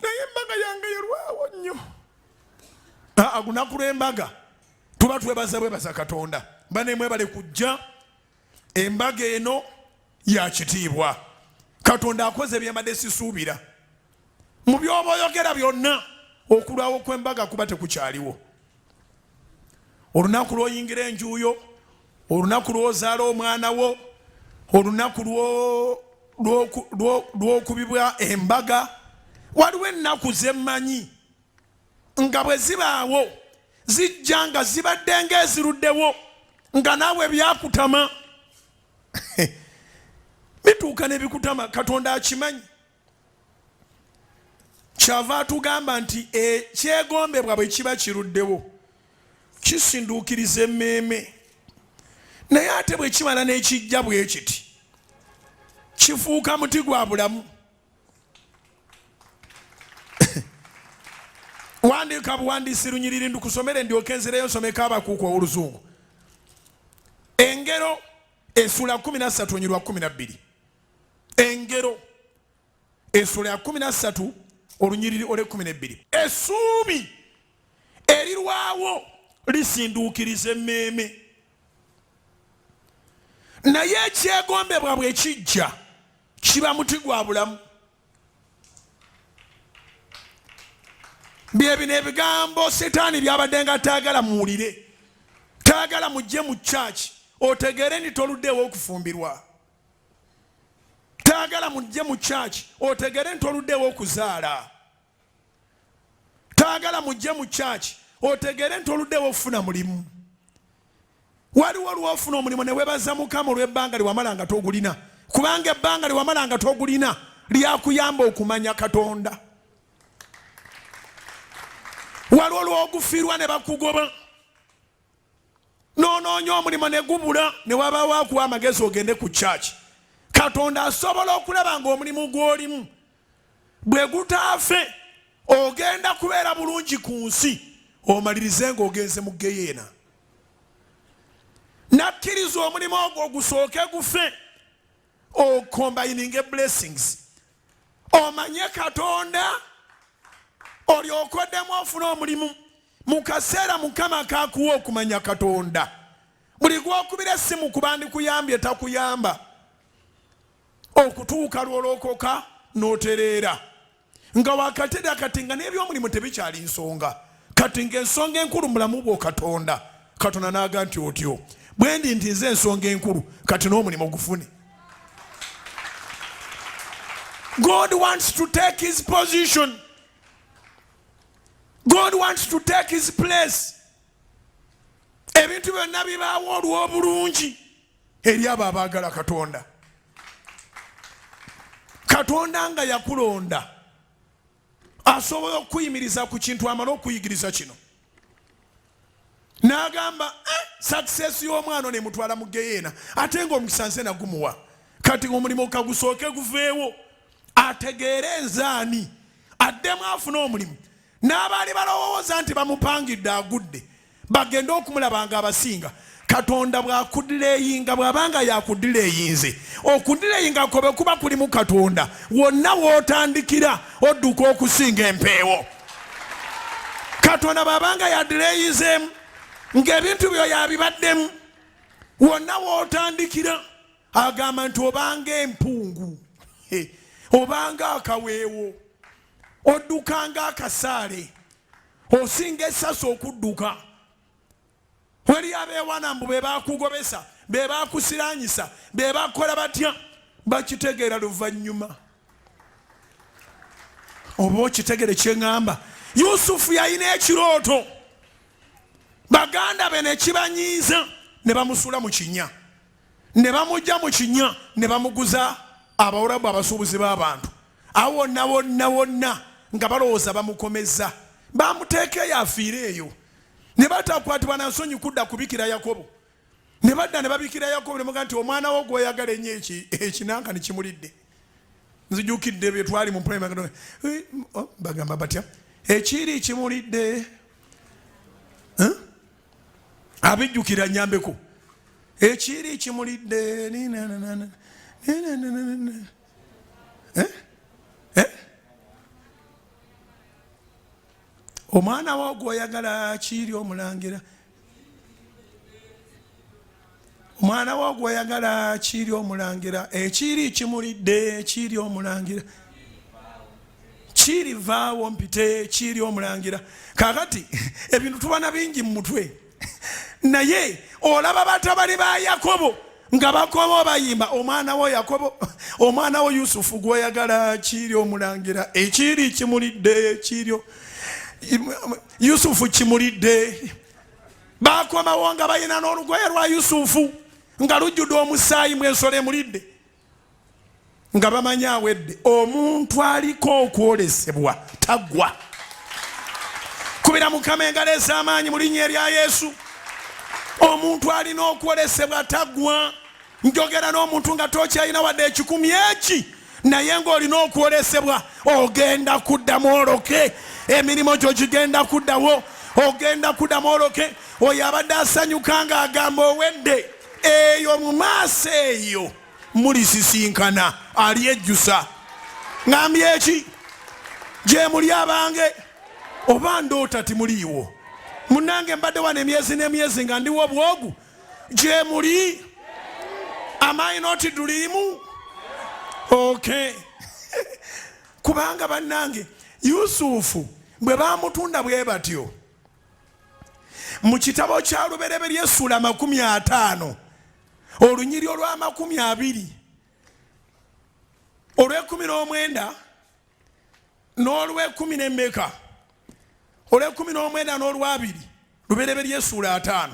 naye embaga yange yerwawo nnyo. Lunaku lw'embaga tuba twebaza bwebaza Katonda. Bane mwebale kujja, embaga eno ya kitiibwa. Katonda akoze byembadde sisuubira. Mu byoba oyogera byonna okulwawo kw'embaga kuba tekukyaliwo. Olunaku lw'oyingira enjuuyo, olunaku lw'ozaala omwana wo, olunaku lw'okubibwa embaga, waliwo ennaku ze mmanyi nga bwe zibaawo zijja nga zibadde ng'eziruddewo nga naawe byakutama. Bituuka ne bikutama, Katonda akimanyi. Kyava atugamba nti ekyegombebwa bwe kiba kiruddewo kisinduukiriza emmeeme, naye ate bwe kimala n'ekijja bwe kiti kifuuka muti gwa bulamu. Wandiika buwandiisi lunyiriri ndukusomere ndyoke nzireyo nsomeko abakuuku oluzungu. Engero essula 13 onyirwa 12. Engero essula 13 olunyiriri ole 12. Essuubi erirwawo lisinduukiriza emmeeme, naye ekyegombebwa bwe kijja kiba muti gwa bulamu. Byebino ebigambo Setaani byabadde nga taagala muwulire, taagala mujje mu church otegeere nti toluddeewo okufumbirwa, taagala mujje mu church otegeere nti toluddeewo okuzaala, taagala mujje mu church otegeere nti toluddeewo okufuna mulimu. Waliwo lw'ofuna omulimu ne weebaza Mukama olw'ebbanga liwamala nga togulina, kubanga ebbanga liwamala nga togulina lyakuyamba okumanya Katonda. Waliwo lw'ogufiirwa ne bakugoba n'onoonya omulimu ne gubula ne wabaawo akuwa amagezi ogende ku church. Katonda asobola okulaba ng'omulimu gw'olimu bwe gutaafe ogenda kubeera bulungi ku nsi omalirize ng'ogenze mu Geyeena. Nakkiriza omulimu ogwo gusooke gufe okombayininge blessings, omanye Katonda olyoke oddemu ofune omulimu mu kaseera Mukama kakuwa okumanya Katonda. Buli gw'okubira essimu kuba ndikuyambye takuyamba, okutuuka lw'olokoka n'otereera nga wakatera kati nga n'ebyomulimu tebikyali nsonga, kati ng'ensonga enkulu mulamu bwo Katonda. Katonda n'aga nti otyo bwe ndi nti nze ensonga enkulu kati n'omulimu gufune. God wants to take his position. God wants to take his place. Ebintu byonna bibaawo olw'obulungi eri abo abaagala Katonda. Katonda nga yakulonda asobola okuyimiriza ku kintu amala okuyigiriza kino. N'agamba success y'omwana ne mutwala mu Geyeena ate ng'omukisa nze nagumuwa. Kati omulimu kagusooke guveewo ategeere enzaani addemu afune omulimu. N'abaali balowooza nti bamupangidde agudde bagenda okumulaba nga abasinga. Katonda bw'akudireeyinga bw'abanga yakudireeyinze okudireeyinga kobe kuba kuli mu Katonda wonna w'otandikira odduka okusinga empeewo. Katonda bw'abanga yadireeyinzeemu ng'ebintu byo yabibaddemu wonna w'otandikira agamba nti obanga empungu obanga akaweewo oddukanga akasaale osinga essasi okudduka wali abeewanambu be bakugobesa be bakusiranyisa be bakola batya bakitegeera luvannyuma oba okitegere kyeŋŋamba Yusufu yalina ekirooto baganda be ne kibanyiiza ne bamusula mu kinnya ne bamujja mu kinnya ne bamuguza abawarabu abasuubuzi b'abantu awo wonna nga balowooza bamukomeza bamuteekeyo afiire eyo ne batakwatibwa na nsonyi kudda kubikira Yakobo ne badda ne babikira Yakobo ne muga nti omwana wo gw'oyagala ennyo ekinanka ne kimulidde nzijukidde bye twali mu primary bagamba batya ekiri kimulidde abijjukira nyambeko ekiri kimulidde omwana wo gw'oyagala kiri omulangira omwana wo gw'oyagala kiri omulangira ekiri kimulidde kiri omulangira kiri vaawo mpite kiri omulangira kakati ebintu tubana bingi mu mutwe naye olaba batabani ba Yakobo nga bakobo bayimba omwana wo Yakobo omwana wo Yusufu gw'oyagala kiri omulangira ekiri kimulidde kiri Yusufu kimulidde bakomawo nga bayina n'olugoye lwa Yusufu nga lujjudde omusaayi mw'ensolo emulidde nga bamanyi awedde omuntu aliko okwolesebwa taggwa kubira Mukama engalo ez'amaanyi mu linnya erya Yesu omuntu alina okwolesebwa taggwa njogera n'omuntu nga tokyalina wadde ekikumi eki naye ng'olina okwolesebwa ogenda kuddamu oloke emirimu gyo gigenda kuddawo ogenda kuddamu oloke oyo abadde asanyuka ng'agamba owedde eyo mu maaso eyo mulisisinkana alyejjusa ngambye eki gye muli abange oba ndoota timuliiwo munange mbadde wano emyezi n'emyezi nga ndiwo bwogu gye muli am I not dream? Okay. Kubanga bannange Yusufu bwe bamutunda bwe batyo mu kitabo kya Lubereberye Essula 50 olunyiri olwa 20 olw'e19 n'olw'e10 n'emmeka olw'e19 n'olwa2 Lubereberye Essula 5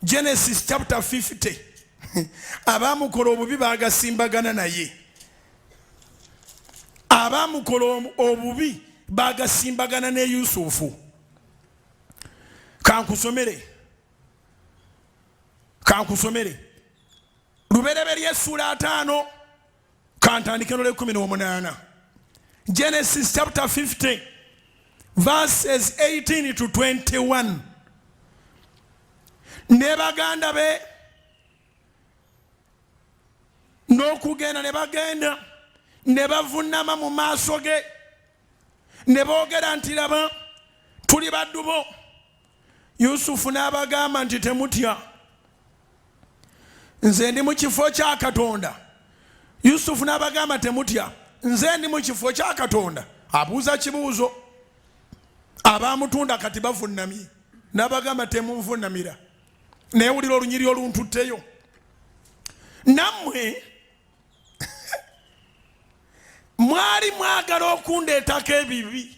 Genesis chapter 50 abamukola obubi bagasimbagana naye abamukola obubi bagasimbagana ne Yusufu kankusomere Lubereberye Essula 5 kantandike n'olw'e18 Genesis chapter 50 verses 18 to 21 ne baganda be n'okugenda ne bagenda ne bavunama mu maaso ge ne boogera nti laba tuli baddu bo Yusufu n'abagamba nti temutya nze ndi mu kifo kya Katonda Yusufu n'abagamba temutya nze ndi mu kifo kya Katonda abuuza kibuuzo abamutunda kati bavunnamye n'abagamba temunvunamira neewulira olunyiri oluntutteyo nammwe mwali mwagala okundeetako ebibi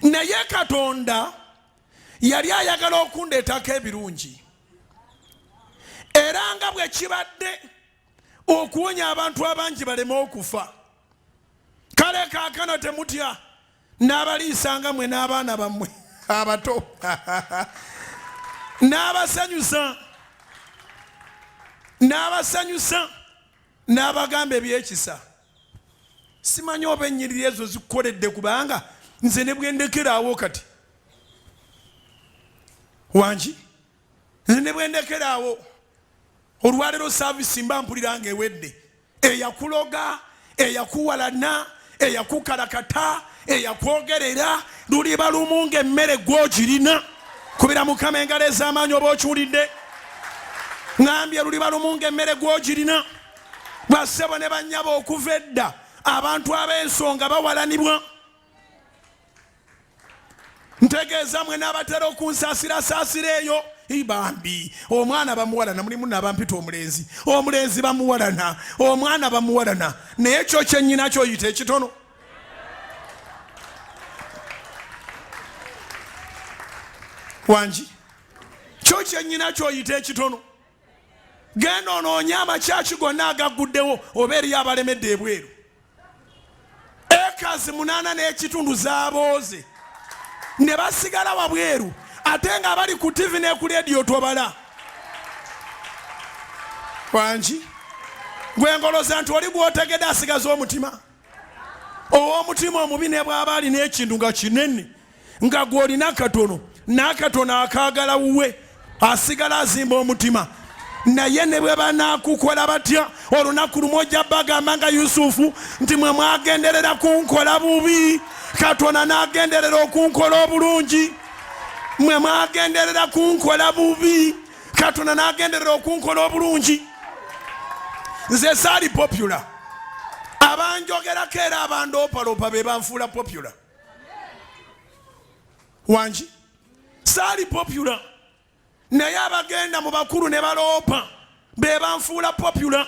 naye Katonda yali ayagala okundeetako ebirungi era nga bwe kibadde okuwonya abantu abangi baleme okufa kale kaakano temutya n'abaliisanga mwe n'abaana bammwe abato n'abasanyusa n'abagamba ebyekisa simanyi oba ennyiriri ezo zikukoledde kubanga nze ne bwendekeraawo kati wangi nze ne bwendekeraawo olwaleero saavisi mba mpulira nga ewedde eyakuloga eyakuwalana eyakukalakata eyakwogerera luliba lumu ng'emmere gw'ogirina kubira Mukama engalo ez'amaanyi oba okiwulidde ngambye luliba lumu ng'emmere gw'ogirina Bassebo ne bannyabo okuva edda abantu ab'ensonga bawalanibwa. Ntegeeza mwe n'abatera okunsaasirasaasira eyo ibambi omwana bamuwalana mulimu n'abampita omulenzi bamuwalana omwana bamuwalana naye kyo kyennyina kyoyita ekitono. Wangi kyo kyennyina kyoyita ekitono. Genda onoonye amakyaki gonna agaguddewo oba eriyo abalemedde ebweru. Ekazi 8 n'ekitundu zabooze ne basigala wabweru ate nga bali ku TV ne ku radio tobala. Wangi gwengoloza nti oli gwotegedde asigaza omutima. Omutima omubi ne bw'aba alina ekintu nga kinene nga gw'olina katono n'akatono akaagala wuwe asigala azimba omutima. Naye ne bwe banaakukola batya olunaku lumu ojja bagamba nga Yusufu nti mwe mwagenderera kunkola bubi Katonda n'agenderera okunkola obulungi. Mwe mwagenderera kunkola bubi Katonda n'agenderera okunkola obulungi. Nze saali popular. Abanjogerako era abandoopaloopa be banfuula popular. Wangi saali popular. Naye abagenda mu bakulu ne baloopa be banfuula popular.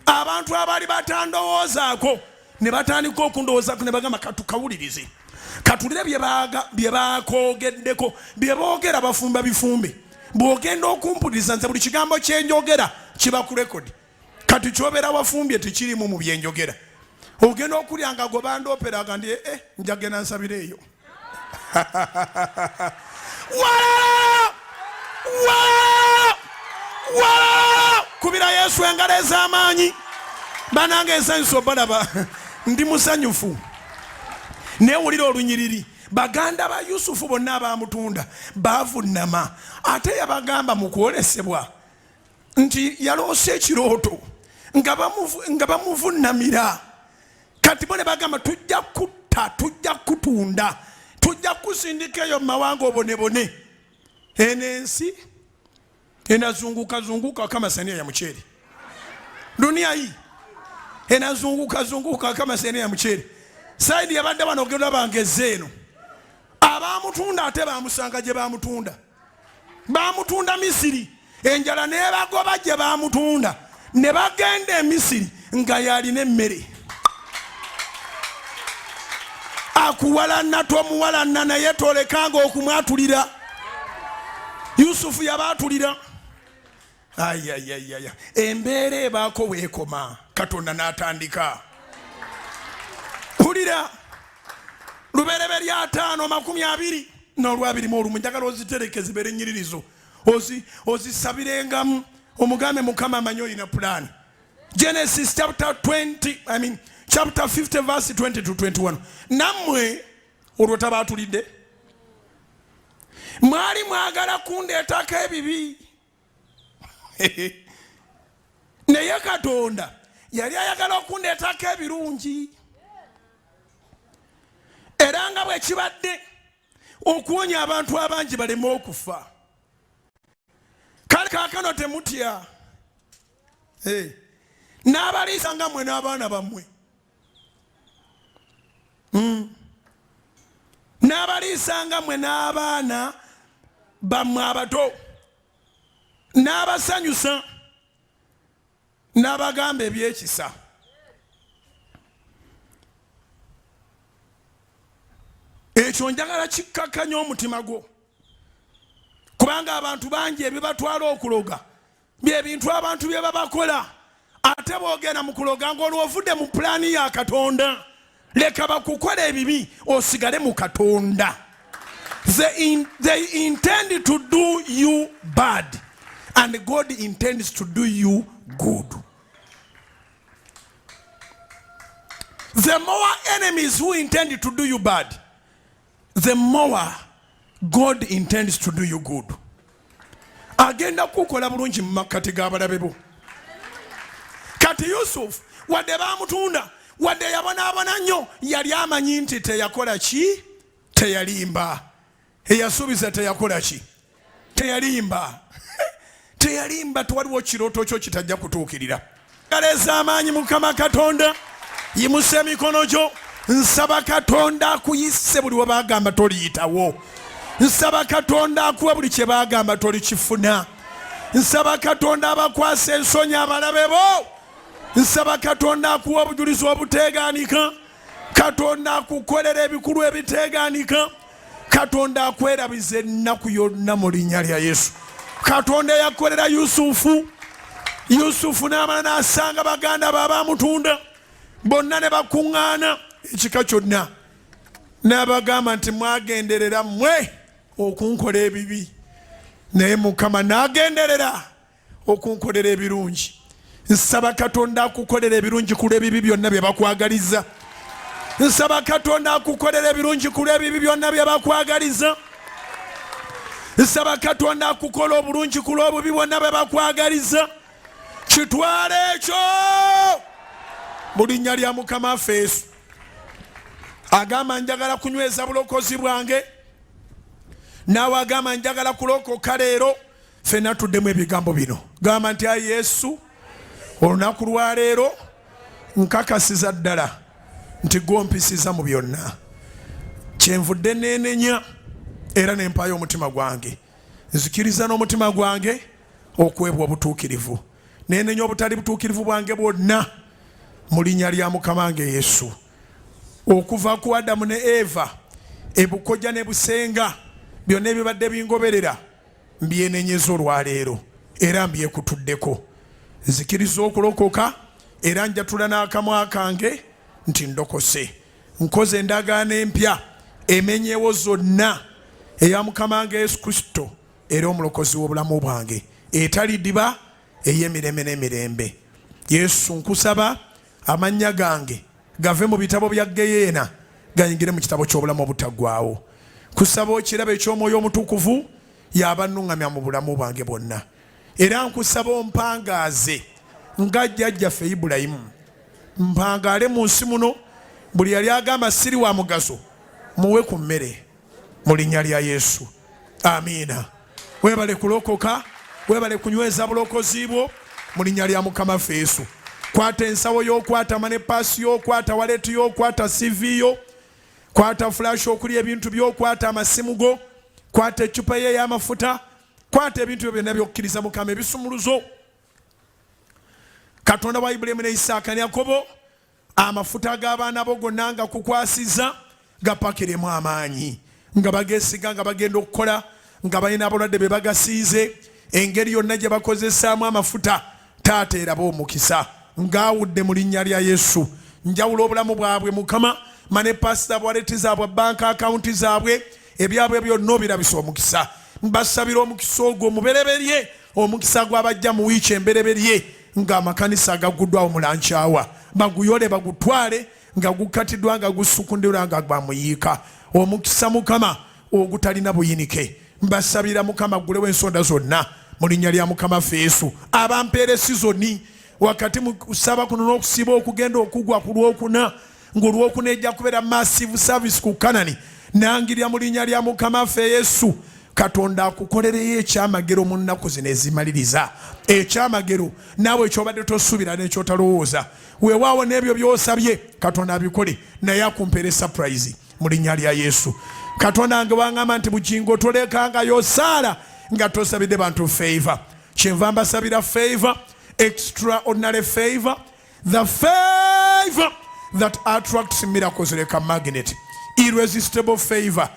Abantu abali batandowoozaako ne batandika okundowoozaako ne bagamba katukawulirize katulire bye bakoogeddeko bye boogera bafumba bifumbe. Bw'ogenda okumpuliriza nze buli kigambo kyenjogera kiba ku rekodi. Kati kyobeera wafumbye tekirimu mu byenjogera. Ogenda okulya nga gwe bandooperaga ndi njagenda nsabire eyo. Kubira Yesu engalo ez'amaanyi. Banange ensanyuso balaba ndi musanyufu. Newulira olunyiriri. Baganda ba Yusufu bonna abamutunda bavunnama ate yabagamba mu kwolesebwa nti yaloose ekirooto nga bamuvunnamira. Kati bo ne bagamba tujja kutta, tujja kutunda, tujja kusindika eyo mu mawanga obonebone. Eno ensi enazunguka kama sania ya mchele. Dunia hii enazunguka kama sania ya mchele. Saidi ya banda wanogenda bangezeno abamutunda ate bamusanga gye bamutunda. Bamutunda Misiri enjala ne bagoba gye bamutunda ne bagenda Misiri nga yalina emmere. Akuwalana tomuwalana naye tolekanga okumwatulira. Yusufu yabaatulira. Ayayayaya embeera ebaako weekoma Katonda n'atandika. Hulira Lubereberya 5:20 n'olwabirimu njagala ozitereke zibeere nnyiririzo ozisabirengamu omugambe Mukama amanyi olina plan. Genesis chapter 50 verse 20 to 21. Nammwe olwo tabaatulidde mwali mwagala kundeetako ebibi. Naye Katonda yali ayagala okundeetako ebirungi. Era nga bwe kibadde okuwonya abantu abangi baleme okufa. Kale kaakano temutya. N'abaliisa nga mmwe n'abaana bammwe. N'abaliisa nga mmwe n'abaana bammwe abato. N'abasanyusa n'abagamba ebyekisa. Ekyo njagala kikkakanya omutima gwo. Kubanga abantu bangi ebibatwala okuloga bye bintu abantu bye babakola. Ate boogenda mu kuloga ng'olwovudde mu pulaani ya Katonda. Leka bakukola ebibi osigale mu Katonda. They intend to do you bad and God intends to do you good. The more enemies who intend to do you bad, the more God intends to do you good. Agenda kukola bulungi mu makkati g'abalabe bo. Kati Yusufu wadde bamutunda wadde yabonaabona nnyo yali amanyi nti teyakola ki? Teyalimba. Eyasuubiza teyakola ki? Teyalimba. Teyalimba. Tewaliwo kirooto kyo kitajja kutuukirira. galeza amaanyi Mukama Katonda yimusa emikono gyo nsaba Katonda akuyise buli we bagamba toliyitawo nsaba Katonda akuwa buli kye bagamba tolikifuna nsaba Katonda abakwasa ensonyi abalabe bo nsaba Katonda akuwa obujulizi obuteegaanika Katonda akukolera ebikulu ebiteegaanika Katonda akwerabiza ennaku yonna mu linnya lya Yesu. Katonda yakolera Yusufu n'amala n'asanga baganda be abamutunda bonna ne bakuŋŋaana ekika kyonna n'abagamba nti mwagenderera mmwe okunkola ebibi naye Mukama n'agenderera okunkolera ebirungi. Nsaba Katonda akukolera ebirungi ku lw'ebibi byonna bye bakwagaliza. Nsaba Katonda akukolera ebirungi ku lw'ebibi byonna bye bakwagaliza. Nsaba Katonda akukola obulungi ku lw'obubi bwonna bwe bakwagaliza. Kitwale ekyo mu linnya lya Mukama waffe Yesu. Agamba njagala kunyweza bulokozi bwange naawe agamba njagala kulokoka leero. Ffenna tuddemu ebigambo bino gamba nti ayi Yesu olunaku lwa leero nkakasiza ddala nti gompisiza mu byonna kyenvudde neenenya era nempaayo omutima gwange nzikiriza n'omutima gwange okwebwa obutuukirivu neenenya obutali butuukirivu bwange bwonna mu linnya lya Mukama wange Yesu. Okuva ku Adamu ne Eva ebukojja ne busenga byonna ebibadde bingoberera mbyenenyeza olwaleero era mbyekutuddeko. Nzikiriza okulokoka era njatula n'akamwa kange nti ndokose nkoze endagaano empya emenyewo zonna eya Mukama wange Yesu Kristo era omulokozi w'obulamu bwange etali ddiba ey'emirembe n'emirembe. Yesu nkusaba amannya gange gave mu bitabo bya Geyeena ganyingire mu kitabo ky'obulamu obutaggwaawo. Kusaba ekirabo eky'Omwoyo Omutukuvu y'abannuŋŋamya mu bulamu bwange bwonna era nkusaba ompangaaze nga jjajjaffe Ibulayimu mpangaale mu nsi muno buli yali agamba siri wa mugaso muwe ku mmere mu linnya lya Yesu. Amiina. Weebale kulokoka weebale kunyweza bulokozi bwo mu linnya lya Mukama waffe Yesu. Kwata ensawo yo, kwata manepaasi yo, kwata waleti yo, kwata CV yo, kwata flash okuli ebintu byo, kwata amasimu go, kwata ecupa ye y'amafuta, kwata ebintu byonna by'okkiriza Mukama ebisumuluzo. Katonda wa Ibulayimu ne Isaaka ne Yakobo amafuta g'abaana bo gonna nga kukwasiza gapakiremu amaanyi nga bageesiga nga bagenda okukola nga balina abalwadde be bagasiize engeri yonna gye bakozesaamu amafuta taata eraba omukisa ngaawudde mu linnya lya Yesu. Njawula obulamu bwabwe Mukama manepaasi zaabwe waleti zaabwe banka akawunti zaabwe ebyabwe byonna obirabisa omukisa. Mbasabira omukisa ogwo mubereberye omukisa gw'abajja mu wiiki embereberye ng'amakanisa agaguddwawo mulankyawa baguyole bagutwale nga gukatiddwa nga gusukundira nga gbamuyiika. Omukisa Mukama ogutalina buyinike mbasabira Mukama ggulewo ensonda zonna mu linnya lya Mukama waffe Yesu. Abampeere sizoni wakati mu kusaba kuno n'okusiba okugenda okugwa ku Lwokuna ng'Olwokuna ejja kubeera massive service ku Kanani nangirya mu linnya lya Mukama waffe Yesu. Katonda akukolereyo ekyamagero mu nnaku zino ezimaliriza ekyamagero naawe ekyobadde tosuubira n'ekyotalowooza weewaawo n'ebyo by'osabye Katonda abikole naye akumpeere surprise mu linnya lya Yesu. Katonda wange waŋŋamba nti bugingo tolekangayo saala nga tosabidde bantu favor. Kyenva mbasabira favor, extraordinary favor, the favor that attracts miracles like a magnet, irresistible favor,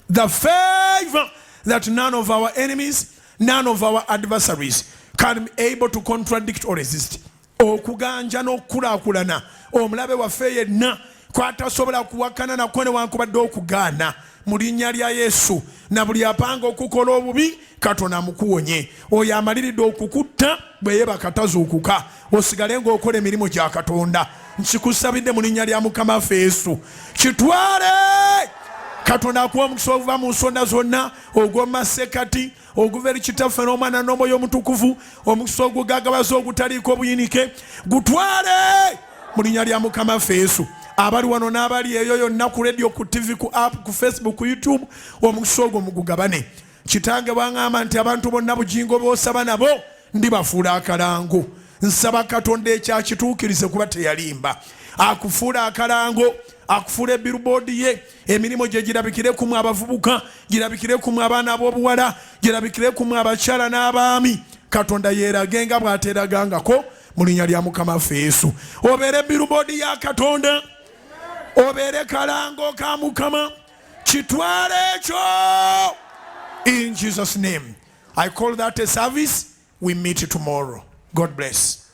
the favor that none of our enemies, none of our adversaries can be able to contradict or resist. Okuganja n'okulaakulana omulabe waffe yenna kwatasobola kuwakana nako newankubadde okugaana mu linnya lya Yesu. Na buli apanga okukola obubi Katonda amukuwonye. Oyo amaliridde okukutta bwe yeebaka tazuukuka osigale ng'okola emirimu gya Katonda. Nkikusabidde mu linnya lya Mukama waffe Yesu. Kitwale Katonda akuwa omukisa oguva mu nsonda zonna ogw'omumasekati oguva eri Kitaffe n'Omwana n'Omwoyo Omutukuvu omukisa ogugagabaza ogutaliiko obuyinike gutwale mu linnya lya Mukama waffe Yesu. Abali wano n'abali eyo yonna ku radio, ku TV, ku app, ku Facebook, ku YouTube omukisa ogwo mugugabane. Kitange bwaŋŋamba nti abantu bonna bugingo b'osaba nabo ndibafuula akalango. nsaba Katonda ekyakituukirize kuba teyalimba. Akufuula akalango, akufuula billboard ye, emirimu gye girabikire ku mwe abavubuka, girabikire ku mwe abaana ab'obuwala, girabikire ku mwe abakyala n'abaami. Katonda yeerage nga bw'ateeragangako mu linnya lya Mukama waffe Yesu. Obeere billboard ya Katonda, obeere kalango ka Mukama, kitwale ekyo. In Jesus' name, I call that a service. We meet tomorrow. God bless.